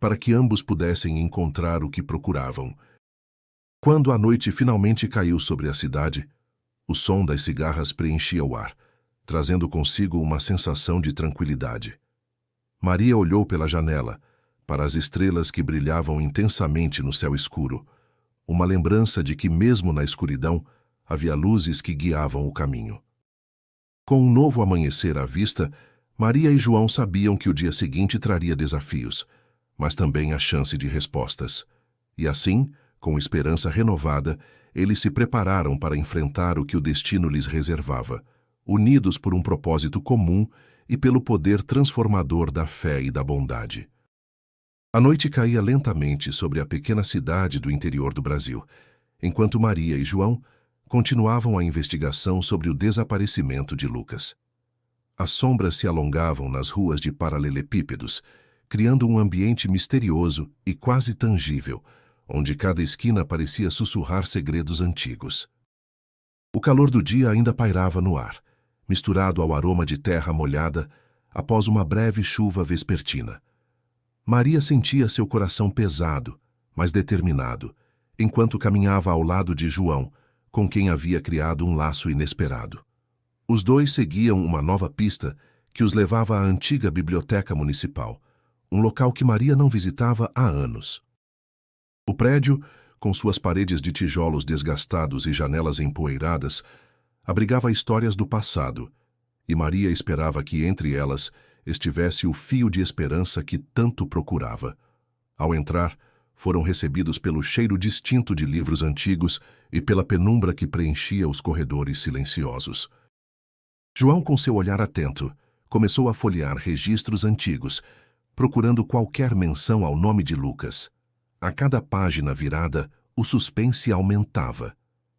para que ambos pudessem encontrar o que procuravam. Quando a noite finalmente caiu sobre a cidade, o som das cigarras preenchia o ar, trazendo consigo uma sensação de tranquilidade. Maria olhou pela janela, para as estrelas que brilhavam intensamente no céu escuro, uma lembrança de que, mesmo na escuridão, havia luzes que guiavam o caminho. Com um novo amanhecer à vista, Maria e João sabiam que o dia seguinte traria desafios, mas também a chance de respostas. E assim, com esperança renovada, eles se prepararam para enfrentar o que o destino lhes reservava, unidos por um propósito comum e pelo poder transformador da fé e da bondade. A noite caía lentamente sobre a pequena cidade do interior do Brasil, enquanto Maria e João continuavam a investigação sobre o desaparecimento de Lucas. As sombras se alongavam nas ruas de paralelepípedos, criando um ambiente misterioso e quase tangível, onde cada esquina parecia sussurrar segredos antigos. O calor do dia ainda pairava no ar, misturado ao aroma de terra molhada após uma breve chuva vespertina. Maria sentia seu coração pesado, mas determinado, enquanto caminhava ao lado de João, com quem havia criado um laço inesperado. Os dois seguiam uma nova pista que os levava à antiga biblioteca municipal, um local que Maria não visitava há anos. O prédio, com suas paredes de tijolos desgastados e janelas empoeiradas, abrigava histórias do passado, e Maria esperava que entre elas estivesse o fio de esperança que tanto procurava. Ao entrar, foram recebidos pelo cheiro distinto de livros antigos e pela penumbra que preenchia os corredores silenciosos. João, com seu olhar atento, começou a folhear registros antigos, procurando qualquer menção ao nome de Lucas. A cada página virada, o suspense aumentava.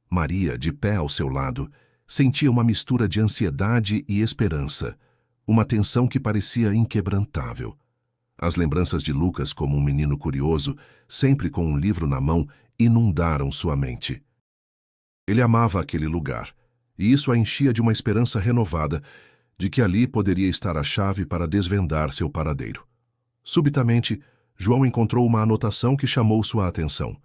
Maria, de pé ao seu lado, sentia uma mistura de ansiedade e esperança, uma tensão que parecia inquebrantável. As lembranças de Lucas como um menino curioso, sempre com um livro na mão, inundaram sua mente. Ele amava aquele lugar, e isso a enchia de uma esperança renovada de que ali poderia estar a chave para desvendar seu paradeiro. Subitamente, João encontrou uma anotação que chamou sua atenção.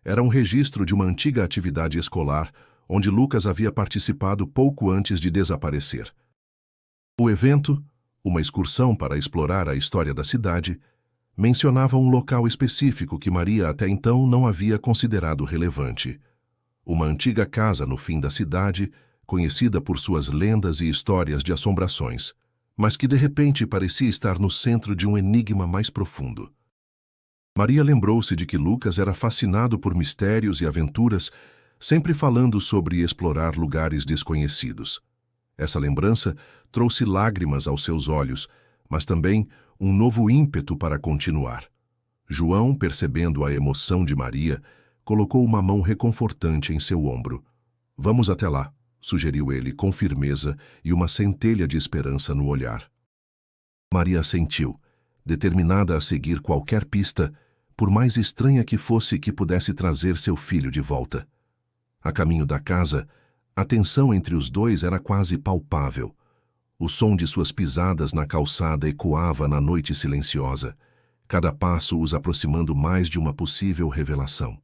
Era um registro de uma antiga atividade escolar, onde Lucas havia participado pouco antes de desaparecer. O evento, uma excursão para explorar a história da cidade, mencionava um local específico que Maria até então não havia considerado relevante. Uma antiga casa no fim da cidade, conhecida por suas lendas e histórias de assombrações, mas que de repente parecia estar no centro de um enigma mais profundo. Maria lembrou-se de que Lucas era fascinado por mistérios e aventuras, sempre falando sobre explorar lugares desconhecidos. Essa lembrança trouxe lágrimas aos seus olhos, mas também um novo ímpeto para continuar. João, percebendo a emoção de Maria, colocou uma mão reconfortante em seu ombro. "Vamos até lá", sugeriu ele com firmeza e uma centelha de esperança no olhar. Maria assentiu, determinada a seguir qualquer pista, por mais estranha que fosse, que pudesse trazer seu filho de volta. A caminho da casa, a tensão entre os dois era quase palpável. O som de suas pisadas na calçada ecoava na noite silenciosa, cada passo os aproximando mais de uma possível revelação.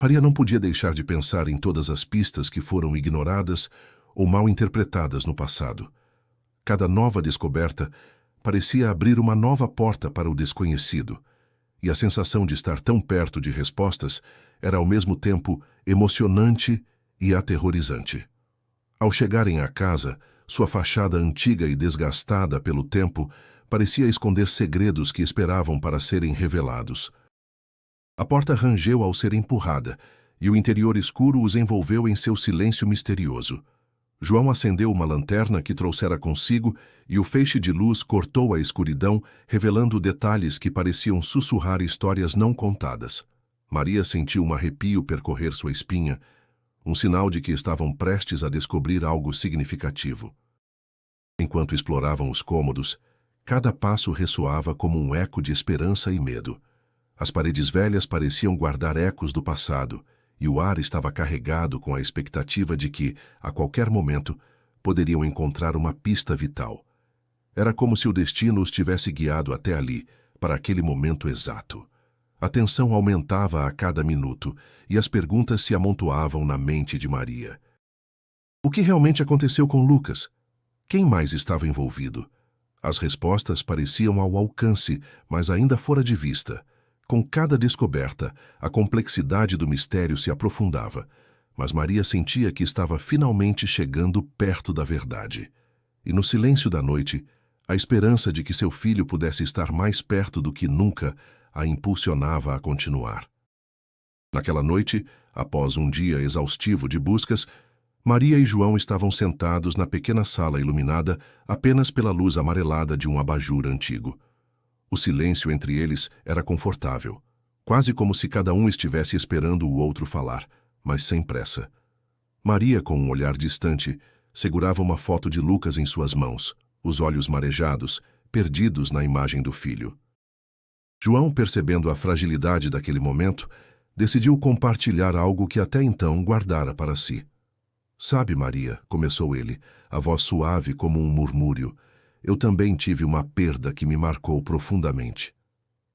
Maria não podia deixar de pensar em todas as pistas que foram ignoradas ou mal interpretadas no passado. Cada nova descoberta parecia abrir uma nova porta para o desconhecido, e a sensação de estar tão perto de respostas era ao mesmo tempo emocionante e aterrorizante. Ao chegarem à casa, sua fachada antiga e desgastada pelo tempo parecia esconder segredos que esperavam para serem revelados. A porta rangeu ao ser empurrada, e o interior escuro os envolveu em seu silêncio misterioso. João acendeu uma lanterna que trouxera consigo, e o feixe de luz cortou a escuridão, revelando detalhes que pareciam sussurrar histórias não contadas. Maria sentiu um arrepio percorrer sua espinha, um sinal de que estavam prestes a descobrir algo significativo. Enquanto exploravam os cômodos, cada passo ressoava como um eco de esperança e medo. As paredes velhas pareciam guardar ecos do passado, e o ar estava carregado com a expectativa de que, a qualquer momento, poderiam encontrar uma pista vital. Era como se o destino os tivesse guiado até ali, para aquele momento exato. A tensão aumentava a cada minuto, e as perguntas se amontoavam na mente de Maria. O que realmente aconteceu com Lucas? Quem mais estava envolvido? As respostas pareciam ao alcance, mas ainda fora de vista. Com cada descoberta, a complexidade do mistério se aprofundava. mas Maria sentia que estava finalmente chegando perto da verdade. E no silêncio da noite, a esperança de que seu filho pudesse estar mais perto do que nunca a impulsionava a continuar. Naquela noite, após um dia exaustivo de buscas, Maria e João estavam sentados na pequena sala iluminada apenas pela luz amarelada de um abajur antigo. O silêncio entre eles era confortável, quase como se cada um estivesse esperando o outro falar, mas sem pressa. Maria, com um olhar distante, segurava uma foto de Lucas em suas mãos, os olhos marejados, perdidos na imagem do filho. João, percebendo a fragilidade daquele momento, decidiu compartilhar algo que até então guardara para si. Sabe, Maria, começou ele, a voz suave como um murmúrio, eu também tive uma perda que me marcou profundamente.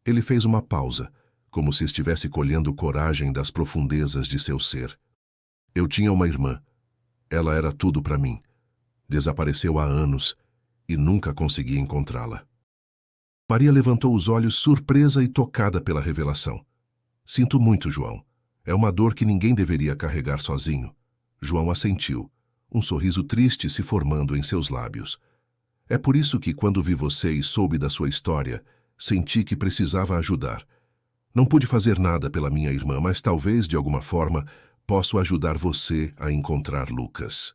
Ele fez uma pausa, como se estivesse colhendo coragem das profundezas de seu ser. Eu tinha uma irmã. Ela era tudo para mim. Desapareceu há anos e nunca consegui encontrá-la. Maria levantou os olhos surpresa e tocada pela revelação. Sinto muito, João. É uma dor que ninguém deveria carregar sozinho. João assentiu, um sorriso triste se formando em seus lábios. É por isso que, quando vi você e soube da sua história, senti que precisava ajudar. Não pude fazer nada pela minha irmã, mas talvez, de alguma forma, posso ajudar você a encontrar Lucas.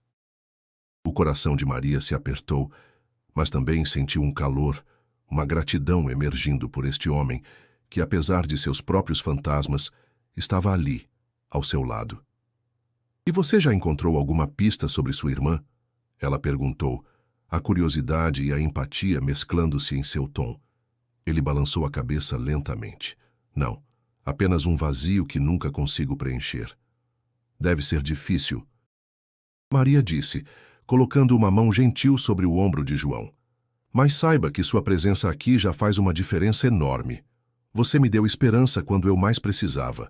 O coração de Maria se apertou, mas também sentiu um calor, uma gratidão emergindo por este homem, que, apesar de seus próprios fantasmas, estava ali, ao seu lado. E você já encontrou alguma pista sobre sua irmã? Ela perguntou, a curiosidade e a empatia mesclando-se em seu tom. Ele balançou a cabeça lentamente. Não, apenas um vazio que nunca consigo preencher. Deve ser difícil. Maria disse, colocando uma mão gentil sobre o ombro de João. Mas saiba que sua presença aqui já faz uma diferença enorme. Você me deu esperança quando eu mais precisava.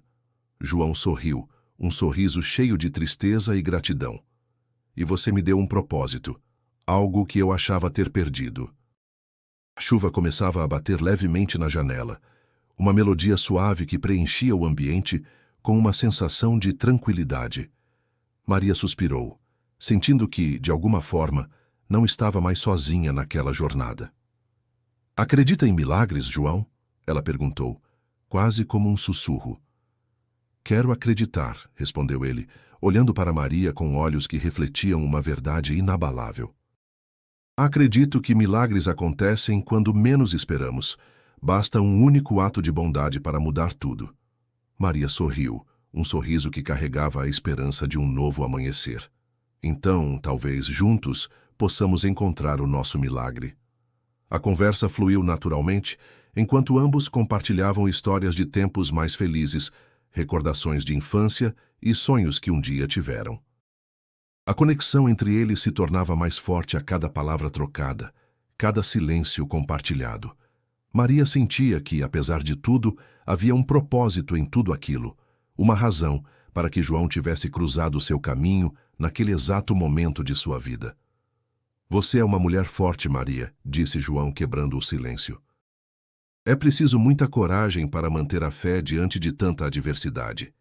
João sorriu, um sorriso cheio de tristeza e gratidão. E você me deu um propósito, algo que eu achava ter perdido. A chuva começava a bater levemente na janela, uma melodia suave que preenchia o ambiente com uma sensação de tranquilidade. Maria suspirou, sentindo que, de alguma forma, não estava mais sozinha naquela jornada. Acredita em milagres, João? Ela perguntou, quase como um sussurro. Quero acreditar, respondeu ele, olhando para Maria com olhos que refletiam uma verdade inabalável. Acredito que milagres acontecem quando menos esperamos. Basta um único ato de bondade para mudar tudo. Maria sorriu, um sorriso que carregava a esperança de um novo amanhecer. Então, talvez juntos, possamos encontrar o nosso milagre. A conversa fluiu naturalmente, enquanto ambos compartilhavam histórias de tempos mais felizes, recordações de infância e sonhos que um dia tiveram. A conexão entre eles se tornava mais forte a cada palavra trocada, cada silêncio compartilhado. Maria sentia que, apesar de tudo, havia um propósito em tudo aquilo, uma razão para que João tivesse cruzado seu caminho naquele exato momento de sua vida. Você é uma mulher forte, Maria, disse João, quebrando o silêncio. É preciso muita coragem para manter a fé diante de tanta adversidade.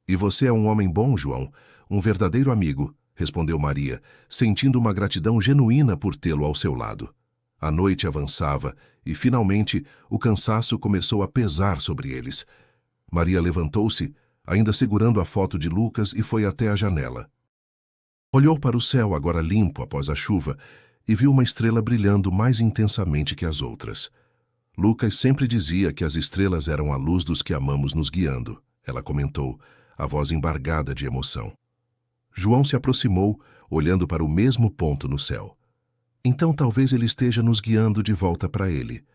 E você é um homem bom, João, um verdadeiro amigo, respondeu Maria, sentindo uma gratidão genuína por tê-lo ao seu lado. A noite avançava e, finalmente, o cansaço começou a pesar sobre eles. Maria levantou-se, ainda segurando a foto de Lucas, e foi até a janela. Olhou para o céu, agora limpo após a chuva, e viu uma estrela brilhando mais intensamente que as outras. Lucas sempre dizia que as estrelas eram a luz dos que amamos nos guiando, ela comentou, a voz embargada de emoção. João se aproximou, olhando para o mesmo ponto no céu. Então talvez ele esteja nos guiando de volta para ele.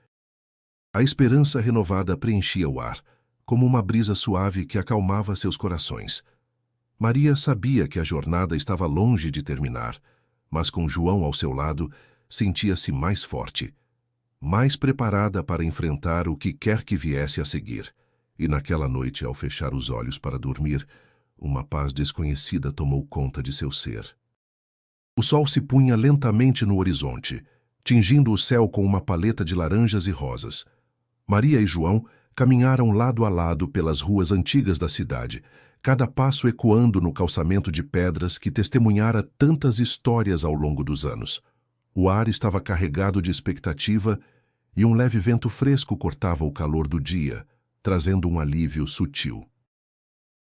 A esperança renovada preenchia o ar, como uma brisa suave que acalmava seus corações. Maria sabia que a jornada estava longe de terminar, mas com João ao seu lado, sentia-se mais forte, mais preparada para enfrentar o que quer que viesse a seguir. E naquela noite, ao fechar os olhos para dormir, uma paz desconhecida tomou conta de seu ser. O sol se punha lentamente no horizonte, tingindo o céu com uma paleta de laranjas e rosas. Maria e João caminharam lado a lado pelas ruas antigas da cidade, cada passo ecoando no calçamento de pedras que testemunhara tantas histórias ao longo dos anos. O ar estava carregado de expectativa e um leve vento fresco cortava o calor do dia, trazendo um alívio sutil.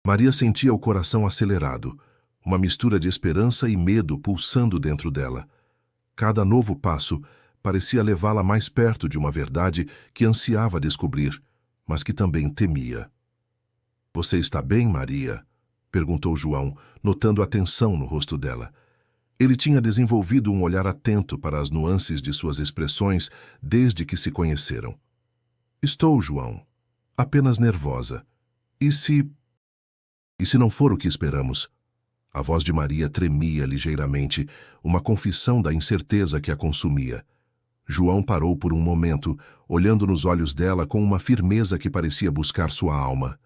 Maria sentia o coração acelerado, uma mistura de esperança e medo pulsando dentro dela. Cada novo passo parecia levá-la mais perto de uma verdade que ansiava descobrir, mas que também temia. "Você está bem, Maria?" perguntou João, notando a tensão no rosto dela. Ele tinha desenvolvido um olhar atento para as nuances de suas expressões desde que se conheceram. "Estou, João. Apenas nervosa. E se não for o que esperamos?" A voz de Maria tremia ligeiramente, uma confissão da incerteza que a consumia. João parou por um momento, olhando nos olhos dela com uma firmeza que parecia buscar sua alma.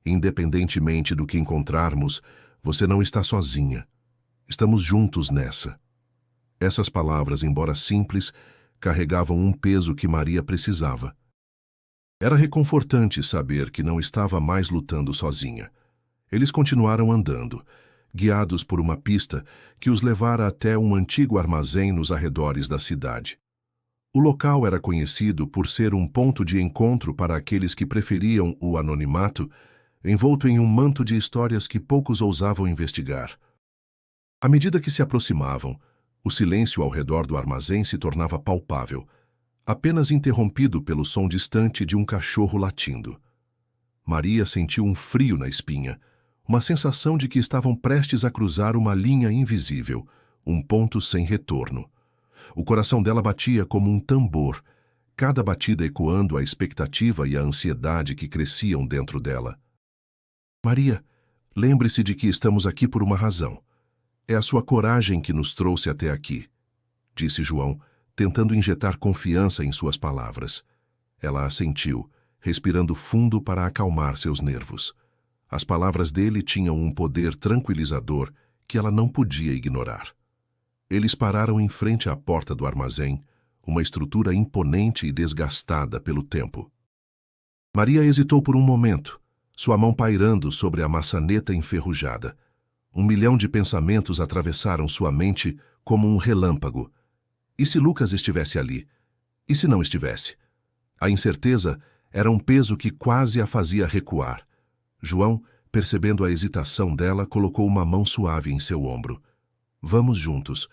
"Independentemente do que encontrarmos, você não está sozinha. Estamos juntos nessa." Essas palavras, embora simples, carregavam um peso que Maria precisava. Era reconfortante saber que não estava mais lutando sozinha. Eles continuaram andando, guiados por uma pista que os levara até um antigo armazém nos arredores da cidade. O local era conhecido por ser um ponto de encontro para aqueles que preferiam o anonimato, envolto em um manto de histórias que poucos ousavam investigar. À medida que se aproximavam, o silêncio ao redor do armazém se tornava palpável, apenas interrompido pelo som distante de um cachorro latindo. Maria sentiu um frio na espinha, uma sensação de que estavam prestes a cruzar uma linha invisível, um ponto sem retorno. O coração dela batia como um tambor, cada batida ecoando a expectativa e a ansiedade que cresciam dentro dela. "Maria, lembre-se de que estamos aqui por uma razão. É a sua coragem que nos trouxe até aqui", disse João, tentando injetar confiança em suas palavras. Ela assentiu, respirando fundo para acalmar seus nervos. As palavras dele tinham um poder tranquilizador que ela não podia ignorar. Eles pararam em frente à porta do armazém, uma estrutura imponente e desgastada pelo tempo. Maria hesitou por um momento, sua mão pairando sobre a maçaneta enferrujada. 1 milhão de pensamentos atravessaram sua mente como um relâmpago. E se Lucas estivesse ali? E se não estivesse? A incerteza era um peso que quase a fazia recuar. João, percebendo a hesitação dela, colocou uma mão suave em seu ombro. "Vamos juntos.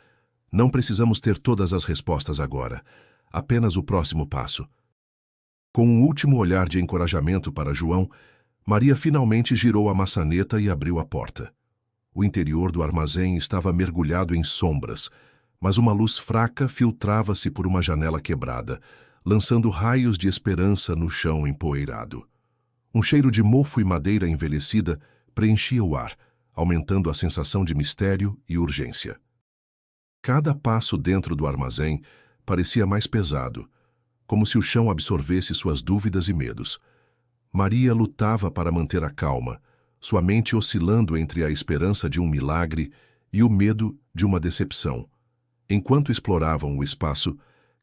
Não precisamos ter todas as respostas agora. Apenas o próximo passo." Com um último olhar de encorajamento para João, Maria finalmente girou a maçaneta e abriu a porta. O interior do armazém estava mergulhado em sombras, mas uma luz fraca filtrava-se por uma janela quebrada, lançando raios de esperança no chão empoeirado. Um cheiro de mofo e madeira envelhecida preenchia o ar, aumentando a sensação de mistério e urgência. Cada passo dentro do armazém parecia mais pesado, como se o chão absorvesse suas dúvidas e medos. Maria lutava para manter a calma, sua mente oscilando entre a esperança de um milagre e o medo de uma decepção. Enquanto exploravam o espaço,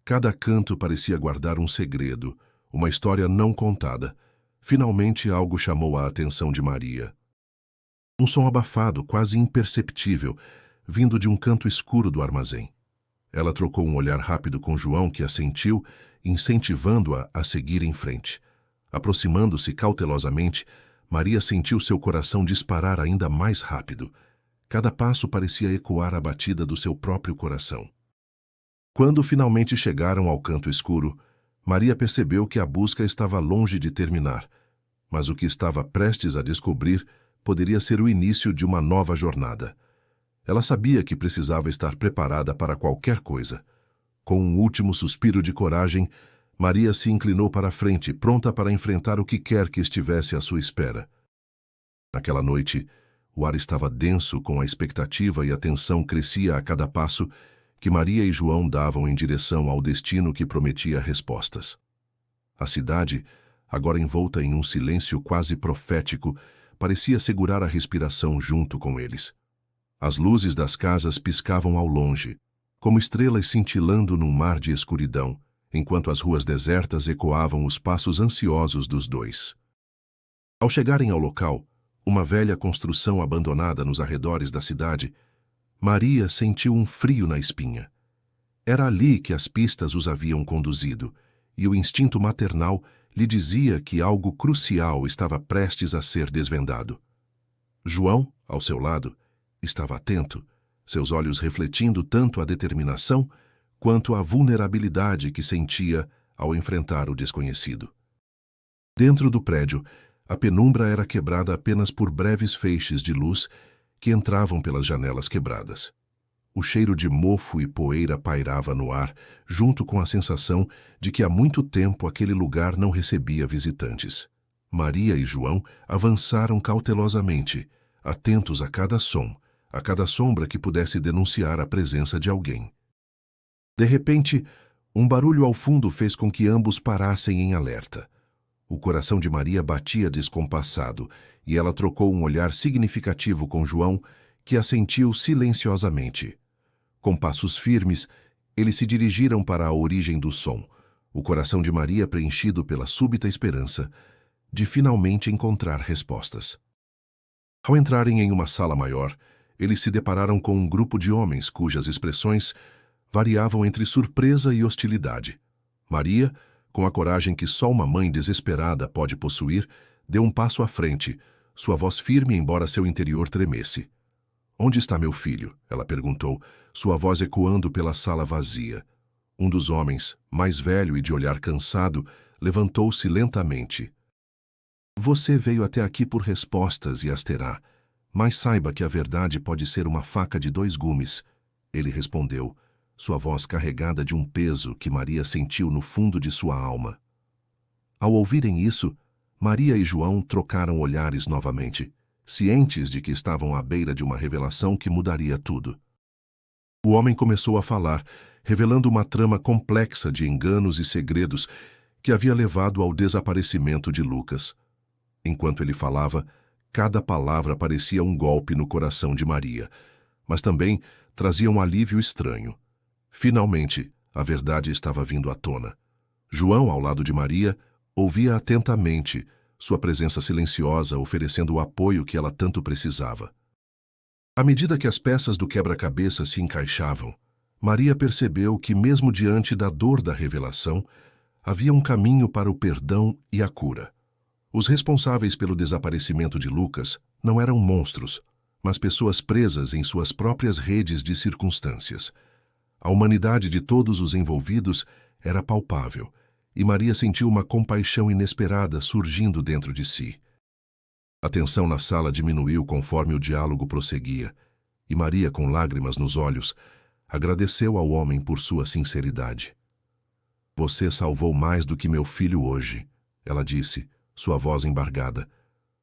cada canto parecia guardar um segredo, uma história não contada. Finalmente algo chamou a atenção de Maria. Um som abafado, quase imperceptível, vindo de um canto escuro do armazém. Ela trocou um olhar rápido com João, que assentiu, incentivando-a a seguir em frente. Aproximando-se cautelosamente, Maria sentiu seu coração disparar ainda mais rápido. Cada passo parecia ecoar a batida do seu próprio coração. Quando finalmente chegaram ao canto escuro, Maria percebeu que a busca estava longe de terminar, mas o que estava prestes a descobrir poderia ser o início de uma nova jornada. Ela sabia que precisava estar preparada para qualquer coisa. Com um último suspiro de coragem, Maria se inclinou para a frente, pronta para enfrentar o que quer que estivesse à sua espera. Naquela noite, o ar estava denso com a expectativa e a tensão crescia a cada passo que Maria e João davam em direção ao destino que prometia respostas. A cidade, agora envolta em um silêncio quase profético, parecia segurar a respiração junto com eles. As luzes das casas piscavam ao longe, como estrelas cintilando num mar de escuridão, enquanto as ruas desertas ecoavam os passos ansiosos dos dois. Ao chegarem ao local, uma velha construção abandonada nos arredores da cidade, Maria sentiu um frio na espinha. Era ali que as pistas os haviam conduzido, e o instinto maternal lhe dizia que algo crucial estava prestes a ser desvendado. João, ao seu lado, estava atento, seus olhos refletindo tanto a determinação quanto a vulnerabilidade que sentia ao enfrentar o desconhecido. Dentro do prédio, a penumbra era quebrada apenas por breves feixes de luz que entravam pelas janelas quebradas. O cheiro de mofo e poeira pairava no ar, junto com a sensação de que há muito tempo aquele lugar não recebia visitantes. Maria e João avançaram cautelosamente, atentos a cada som, a cada sombra que pudesse denunciar a presença de alguém. De repente, um barulho ao fundo fez com que ambos parassem em alerta. O coração de Maria batia descompassado e ela trocou um olhar significativo com João, que assentiu silenciosamente. Com passos firmes, eles se dirigiram para a origem do som, o coração de Maria preenchido pela súbita esperança de finalmente encontrar respostas. Ao entrarem em uma sala maior, eles se depararam com um grupo de homens cujas expressões variavam entre surpresa e hostilidade. Maria, com a coragem que só uma mãe desesperada pode possuir, deu um passo à frente, sua voz firme embora seu interior tremesse. "Onde está meu filho?" ela perguntou, sua voz ecoando pela sala vazia. Um dos homens, mais velho e de olhar cansado, levantou-se lentamente. "Você veio até aqui por respostas e as terá, mas saiba que a verdade pode ser uma faca de 2 gumes", ele respondeu, sua voz carregada de um peso que Maria sentiu no fundo de sua alma. Ao ouvirem isso, Maria e João trocaram olhares novamente, cientes de que estavam à beira de uma revelação que mudaria tudo. O homem começou a falar, revelando uma trama complexa de enganos e segredos que havia levado ao desaparecimento de Lucas. Enquanto ele falava, cada palavra parecia um golpe no coração de Maria, mas também trazia um alívio estranho. Finalmente, a verdade estava vindo à tona. João, ao lado de Maria, ouvia atentamente, sua presença silenciosa oferecendo o apoio que ela tanto precisava. À medida que as peças do quebra-cabeça se encaixavam, Maria percebeu que, mesmo diante da dor da revelação, havia um caminho para o perdão e a cura. Os responsáveis pelo desaparecimento de Lucas não eram monstros, mas pessoas presas em suas próprias redes de circunstâncias. A humanidade de todos os envolvidos era palpável, e Maria sentiu uma compaixão inesperada surgindo dentro de si. A tensão na sala diminuiu conforme o diálogo prosseguia, e Maria, com lágrimas nos olhos, agradeceu ao homem por sua sinceridade. "Você salvou mais do que meu filho hoje", ela disse, sua voz embargada.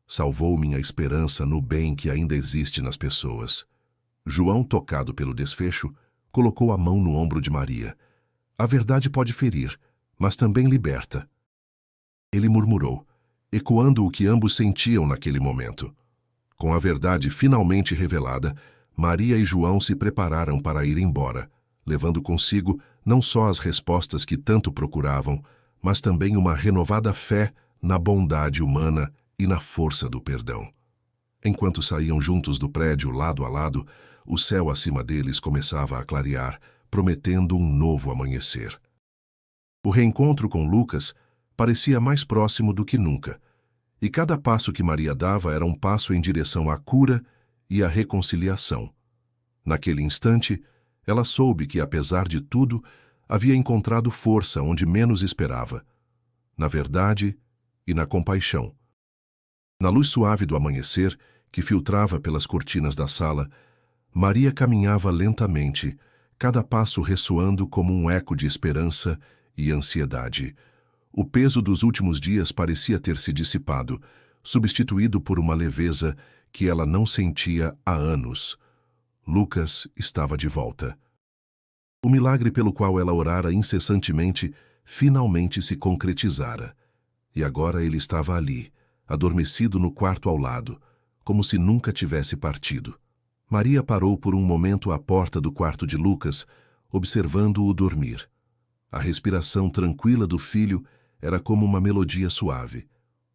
"Salvou minha esperança no bem que ainda existe nas pessoas." João, tocado pelo desfecho, colocou a mão no ombro de Maria. "A verdade pode ferir, mas também liberta." Ele murmurou, ecoando o que ambos sentiam naquele momento. Com a verdade finalmente revelada, Maria e João se prepararam para ir embora, levando consigo não só as respostas que tanto procuravam, mas também uma renovada fé na bondade humana e na força do perdão. Enquanto saíam juntos do prédio lado a lado, o céu acima deles começava a clarear, prometendo um novo amanhecer. O reencontro com Lucas parecia mais próximo do que nunca, e cada passo que Maria dava era um passo em direção à cura e à reconciliação. Naquele instante, ela soube que, apesar de tudo, havia encontrado força onde menos esperava, na verdade e na compaixão. Na luz suave do amanhecer, que filtrava pelas cortinas da sala, Maria caminhava lentamente, cada passo ressoando como um eco de esperança e ansiedade. O peso dos últimos dias parecia ter se dissipado, substituído por uma leveza que ela não sentia há anos. Lucas estava de volta. O milagre pelo qual ela orara incessantemente finalmente se concretizara. E agora ele estava ali, adormecido no quarto ao lado, como se nunca tivesse partido. Maria parou por um momento à porta do quarto de Lucas, observando-o dormir. A respiração tranquila do filho era como uma melodia suave.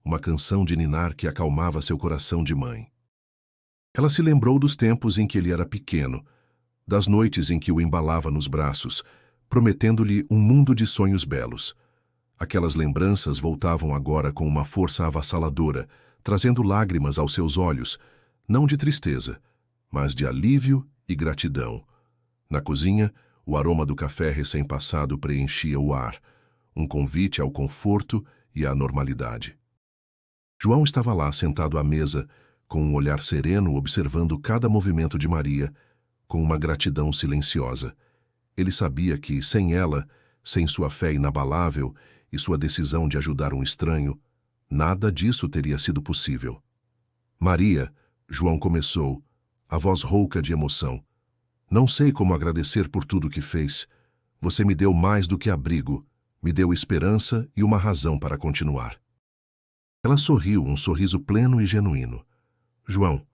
uma canção de ninar que acalmava seu coração de mãe. Ela se lembrou dos tempos em que ele era pequeno, das noites em que o embalava nos braços, prometendo-lhe um mundo de sonhos belos. Aquelas lembranças voltavam agora com uma força avassaladora, trazendo lágrimas aos seus olhos, não de tristeza, mas de alívio e gratidão. Na cozinha, o aroma do café recém-passado preenchia o ar, um convite ao conforto e à normalidade. João estava lá sentado à mesa, com um olhar sereno observando cada movimento de Maria, com uma gratidão silenciosa. Ele sabia que, sem ela, sem sua fé inabalável e sua decisão de ajudar um estranho, nada disso teria sido possível. Maria, João começou, a voz rouca de emoção. Não sei como agradecer por tudo que fez. Você me deu mais do que abrigo, me deu esperança e uma razão para continuar. Ela sorriu, um sorriso pleno e genuíno. João,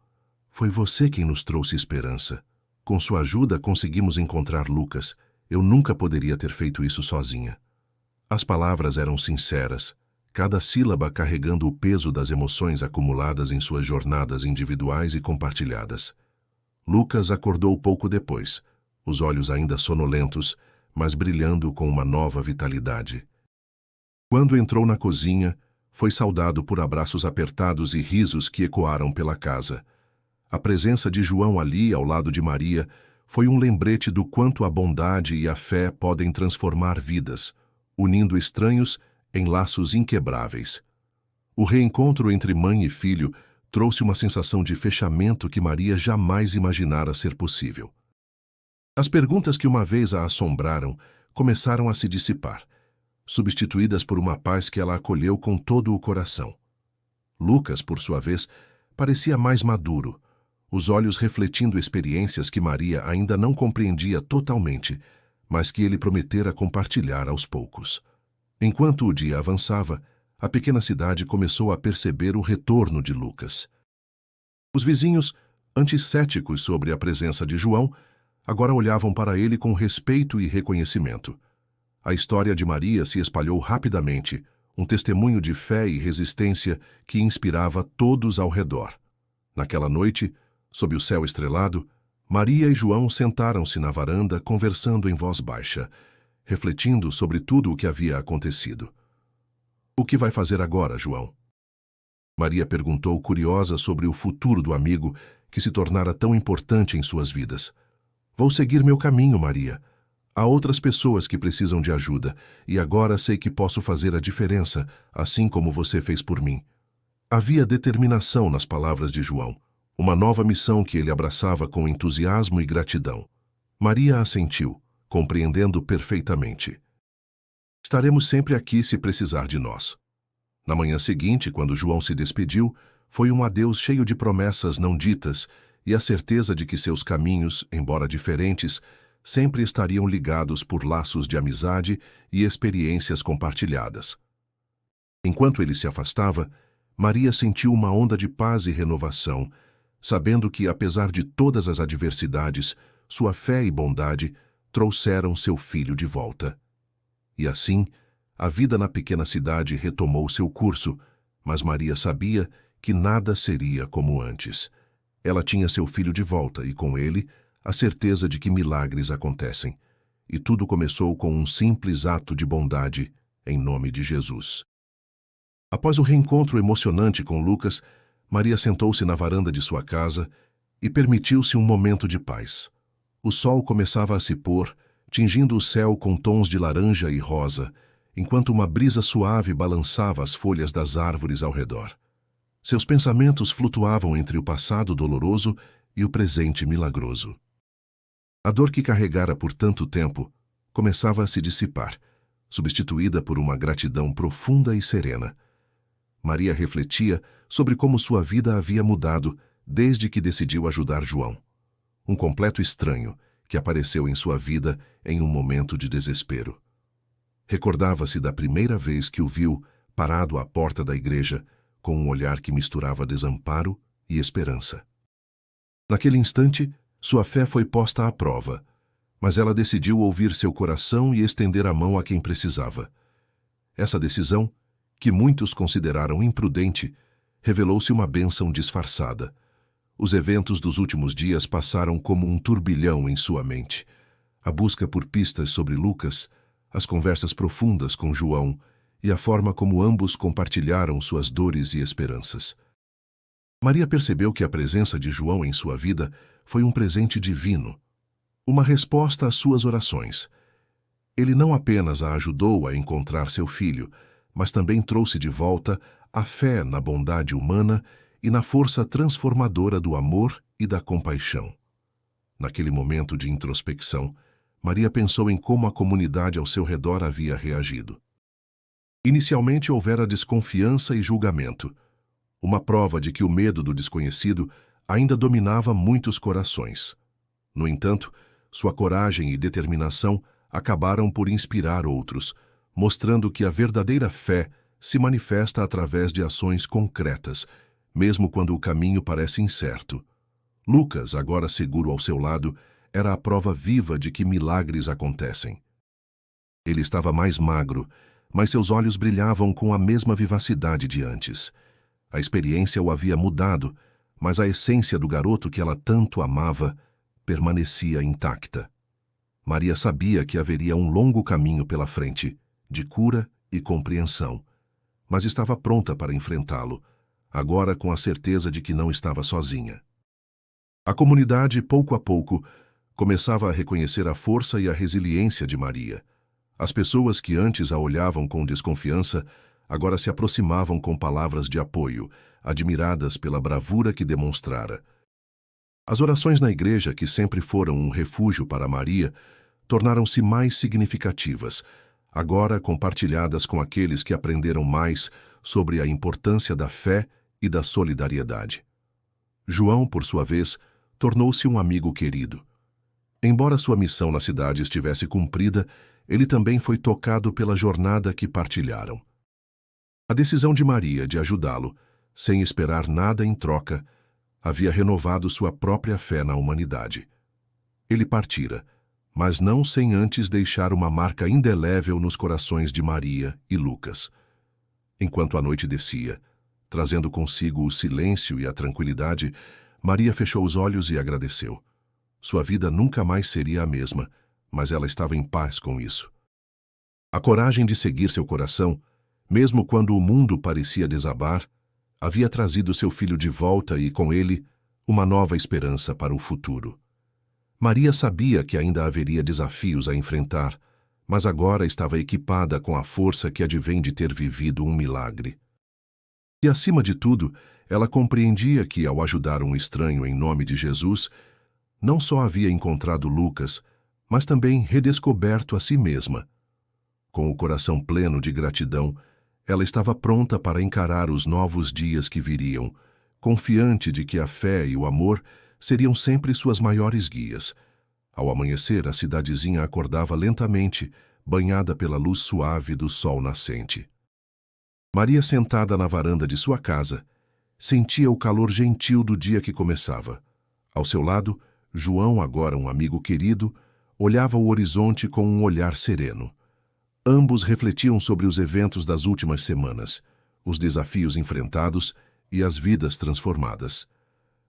foi você quem nos trouxe esperança. Com sua ajuda conseguimos encontrar Lucas. Eu nunca poderia ter feito isso sozinha. As palavras eram sinceras, cada sílaba carregando o peso das emoções acumuladas em suas jornadas individuais e compartilhadas. Lucas acordou pouco depois, os olhos ainda sonolentos, mas brilhando com uma nova vitalidade. Quando entrou na cozinha, foi saudado por abraços apertados e risos que ecoaram pela casa. A presença de João ali, ao lado de Maria, foi um lembrete do quanto a bondade e a fé podem transformar vidas, unindo estranhos em laços inquebráveis. O reencontro entre mãe e filho trouxe uma sensação de fechamento que Maria jamais imaginara ser possível. As perguntas que uma vez a assombraram começaram a se dissipar, substituídas por uma paz que ela acolheu com todo o coração. Lucas, por sua vez, parecia mais maduro, os olhos refletindo experiências que Maria ainda não compreendia totalmente, mas que ele prometera compartilhar aos poucos. Enquanto o dia avançava, a pequena cidade começou a perceber o retorno de Lucas. Os vizinhos, antes céticos sobre a presença de João, agora olhavam para ele com respeito e reconhecimento. A história de Maria se espalhou rapidamente, um testemunho de fé e resistência que inspirava todos ao redor. Naquela noite, sob o céu estrelado, Maria e João sentaram-se na varanda conversando em voz baixa, refletindo sobre tudo o que havia acontecido. O que vai fazer agora, João? Maria perguntou, curiosa sobre o futuro do amigo que se tornara tão importante em suas vidas. Vou seguir meu caminho, Maria. Há outras pessoas que precisam de ajuda, e agora sei que posso fazer a diferença, assim como você fez por mim. Havia determinação nas palavras de João, uma nova missão que ele abraçava com entusiasmo e gratidão. Maria assentiu, compreendendo perfeitamente. Estaremos sempre aqui se precisar de nós. Na manhã seguinte, quando João se despediu, foi um adeus cheio de promessas não ditas e a certeza de que seus caminhos, embora diferentes, sempre estariam ligados por laços de amizade e experiências compartilhadas. Enquanto ele se afastava, Maria sentiu uma onda de paz e renovação, sabendo que, apesar de todas as adversidades, sua fé e bondade trouxeram seu filho de volta. E assim, a vida na pequena cidade retomou seu curso, mas Maria sabia que nada seria como antes. Ela tinha seu filho de volta e, com ele, a certeza de que milagres acontecem. E tudo começou com um simples ato de bondade, em nome de Jesus. Após o reencontro emocionante com Lucas, Maria sentou-se na varanda de sua casa e permitiu-se um momento de paz. O sol começava a se pôr, tingindo o céu com tons de laranja e rosa, enquanto uma brisa suave balançava as folhas das árvores ao redor. Seus pensamentos flutuavam entre o passado doloroso e o presente milagroso. A dor que carregara por tanto tempo começava a se dissipar, substituída por uma gratidão profunda e serena. Maria refletia sobre como sua vida havia mudado desde que decidiu ajudar João, um completo estranho que apareceu em sua vida em um momento de desespero. Recordava-se da primeira vez que o viu parado à porta da igreja, com um olhar que misturava desamparo e esperança. Naquele instante, sua fé foi posta à prova, mas ela decidiu ouvir seu coração e estender a mão a quem precisava. Essa decisão, que muitos consideraram imprudente, revelou-se uma bênção disfarçada. Os eventos dos últimos dias passaram como um turbilhão em sua mente. A busca por pistas sobre Lucas, as conversas profundas com João e a forma como ambos compartilharam suas dores e esperanças. Maria percebeu que a presença de João em sua vida foi um presente divino, uma resposta às suas orações. Ele não apenas a ajudou a encontrar seu filho, mas também trouxe de volta a fé na bondade humana e na força transformadora do amor e da compaixão. Naquele momento de introspecção, Maria pensou em como a comunidade ao seu redor havia reagido. Inicialmente houvera desconfiança e julgamento, uma prova de que o medo do desconhecido ainda dominava muitos corações. No entanto, sua coragem e determinação acabaram por inspirar outros, mostrando que a verdadeira fé se manifesta através de ações concretas, mesmo quando o caminho parece incerto. Lucas, agora seguro ao seu lado, era a prova viva de que milagres acontecem. Ele estava mais magro, mas seus olhos brilhavam com a mesma vivacidade de antes. A experiência o havia mudado, mas a essência do garoto que ela tanto amava permanecia intacta. Maria sabia que haveria um longo caminho pela frente, de cura e compreensão, mas estava pronta para enfrentá-lo, agora com a certeza de que não estava sozinha. A comunidade, pouco a pouco, começava a reconhecer a força e a resiliência de Maria. As pessoas que antes a olhavam com desconfiança agora se aproximavam com palavras de apoio, admiradas pela bravura que demonstrara. As orações na igreja, que sempre foram um refúgio para Maria, tornaram-se mais significativas, agora compartilhadas com aqueles que aprenderam mais sobre a importância da fé e da solidariedade. João, por sua vez, tornou-se um amigo querido. Embora sua missão na cidade estivesse cumprida, ele também foi tocado pela jornada que partilharam. A decisão de Maria de ajudá-lo, sem esperar nada em troca, havia renovado sua própria fé na humanidade. Ele partira, mas não sem antes deixar uma marca indelével nos corações de Maria e Lucas. Enquanto a noite descia, trazendo consigo o silêncio e a tranquilidade, Maria fechou os olhos e agradeceu. Sua vida nunca mais seria a mesma, mas ela estava em paz com isso. A coragem de seguir seu coração, mesmo quando o mundo parecia desabar, havia trazido seu filho de volta e, com ele, uma nova esperança para o futuro. Maria sabia que ainda haveria desafios a enfrentar, mas agora estava equipada com a força que advém de ter vivido um milagre. E, acima de tudo, ela compreendia que, ao ajudar um estranho em nome de Jesus, não só havia encontrado Lucas, mas também redescoberto a si mesma. Com o coração pleno de gratidão, ela estava pronta para encarar os novos dias que viriam, confiante de que a fé e o amor seriam sempre suas maiores guias. Ao amanhecer, a cidadezinha acordava lentamente, banhada pela luz suave do sol nascente. Maria, sentada na varanda de sua casa, sentia o calor gentil do dia que começava. Ao seu lado, João, agora um amigo querido, olhava o horizonte com um olhar sereno. Ambos refletiam sobre os eventos das últimas semanas, os desafios enfrentados e as vidas transformadas.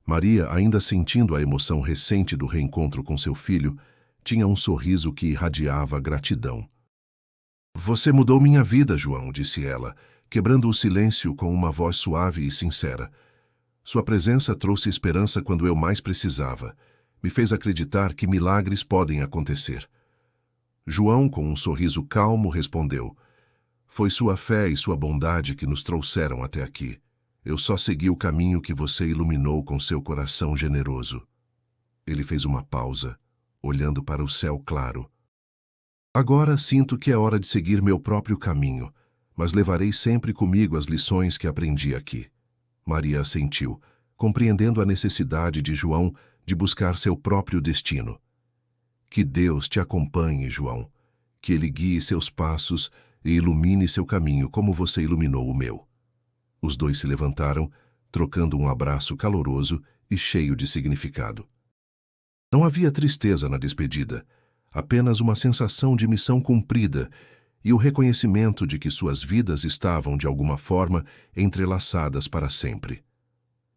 Maria, ainda sentindo a emoção recente do reencontro com seu filho, tinha um sorriso que irradiava gratidão. "Você mudou minha vida, João", disse ela, quebrando o silêncio com uma voz suave e sincera. "Sua presença trouxe esperança quando eu mais precisava. Me fez acreditar que milagres podem acontecer." João, com um sorriso calmo, respondeu: "Foi sua fé e sua bondade que nos trouxeram até aqui. Eu só segui o caminho que você iluminou com seu coração generoso." Ele fez uma pausa, olhando para o céu claro. "Agora sinto que é hora de seguir meu próprio caminho, mas levarei sempre comigo as lições que aprendi aqui." Maria assentiu, compreendendo a necessidade de João de buscar seu próprio destino. "Que Deus te acompanhe, João, que Ele guie seus passos e ilumine seu caminho como você iluminou o meu." Os dois se levantaram, trocando um abraço caloroso e cheio de significado. Não havia tristeza na despedida, apenas uma sensação de missão cumprida e o reconhecimento de que suas vidas estavam, de alguma forma, entrelaçadas para sempre.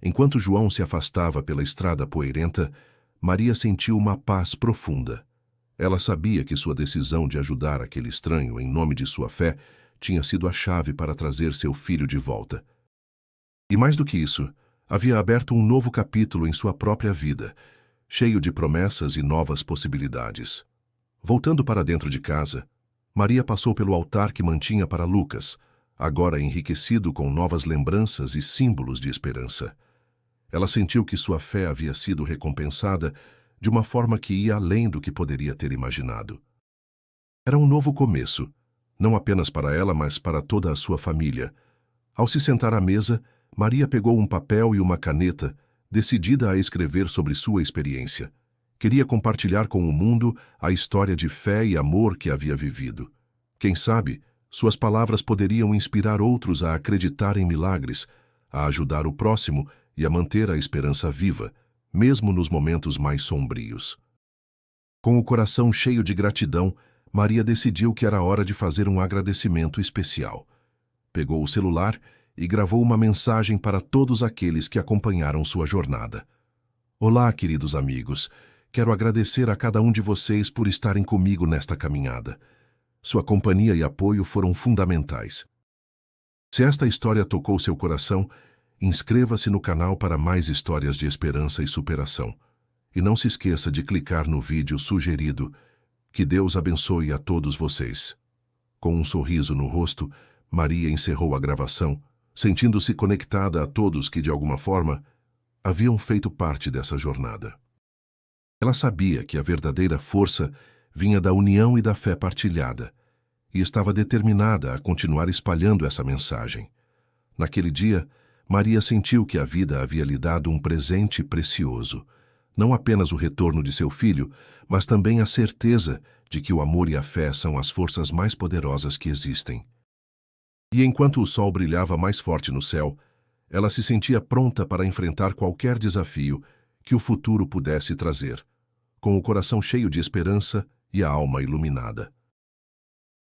Enquanto João se afastava pela estrada poeirenta, Maria sentiu uma paz profunda. Ela sabia que sua decisão de ajudar aquele estranho em nome de sua fé tinha sido a chave para trazer seu filho de volta. E mais do que isso, havia aberto um novo capítulo em sua própria vida, cheio de promessas e novas possibilidades. Voltando para dentro de casa, Maria passou pelo altar que mantinha para Lucas, agora enriquecido com novas lembranças e símbolos de esperança. Ela sentiu que sua fé havia sido recompensada de uma forma que ia além do que poderia ter imaginado. Era um novo começo, não apenas para ela, mas para toda a sua família. Ao se sentar à mesa, Maria pegou um papel e uma caneta, decidida a escrever sobre sua experiência. Queria compartilhar com o mundo a história de fé e amor que havia vivido. Quem sabe, suas palavras poderiam inspirar outros a acreditar em milagres, a ajudar o próximo e a manter a esperança viva, mesmo nos momentos mais sombrios. Com o coração cheio de gratidão, Maria decidiu que era hora de fazer um agradecimento especial. Pegou o celular e gravou uma mensagem para todos aqueles que acompanharam sua jornada. Olá, queridos amigos. Quero agradecer a cada um de vocês por estarem comigo nesta caminhada. Sua companhia e apoio foram fundamentais. Se esta história tocou seu coração, inscreva-se no canal para mais histórias de esperança e superação. E não se esqueça de clicar no vídeo sugerido. Que Deus abençoe a todos vocês. Com um sorriso no rosto, Maria encerrou a gravação, sentindo-se conectada a todos que, de alguma forma, haviam feito parte dessa jornada. Ela sabia que a verdadeira força vinha da união e da fé partilhada, e estava determinada a continuar espalhando essa mensagem. Naquele dia, Maria sentiu que a vida havia lhe dado um presente precioso, não apenas o retorno de seu filho, mas também a certeza de que o amor e a fé são as forças mais poderosas que existem. E enquanto o sol brilhava mais forte no céu, ela se sentia pronta para enfrentar qualquer desafio que o futuro pudesse trazer, com o coração cheio de esperança e a alma iluminada.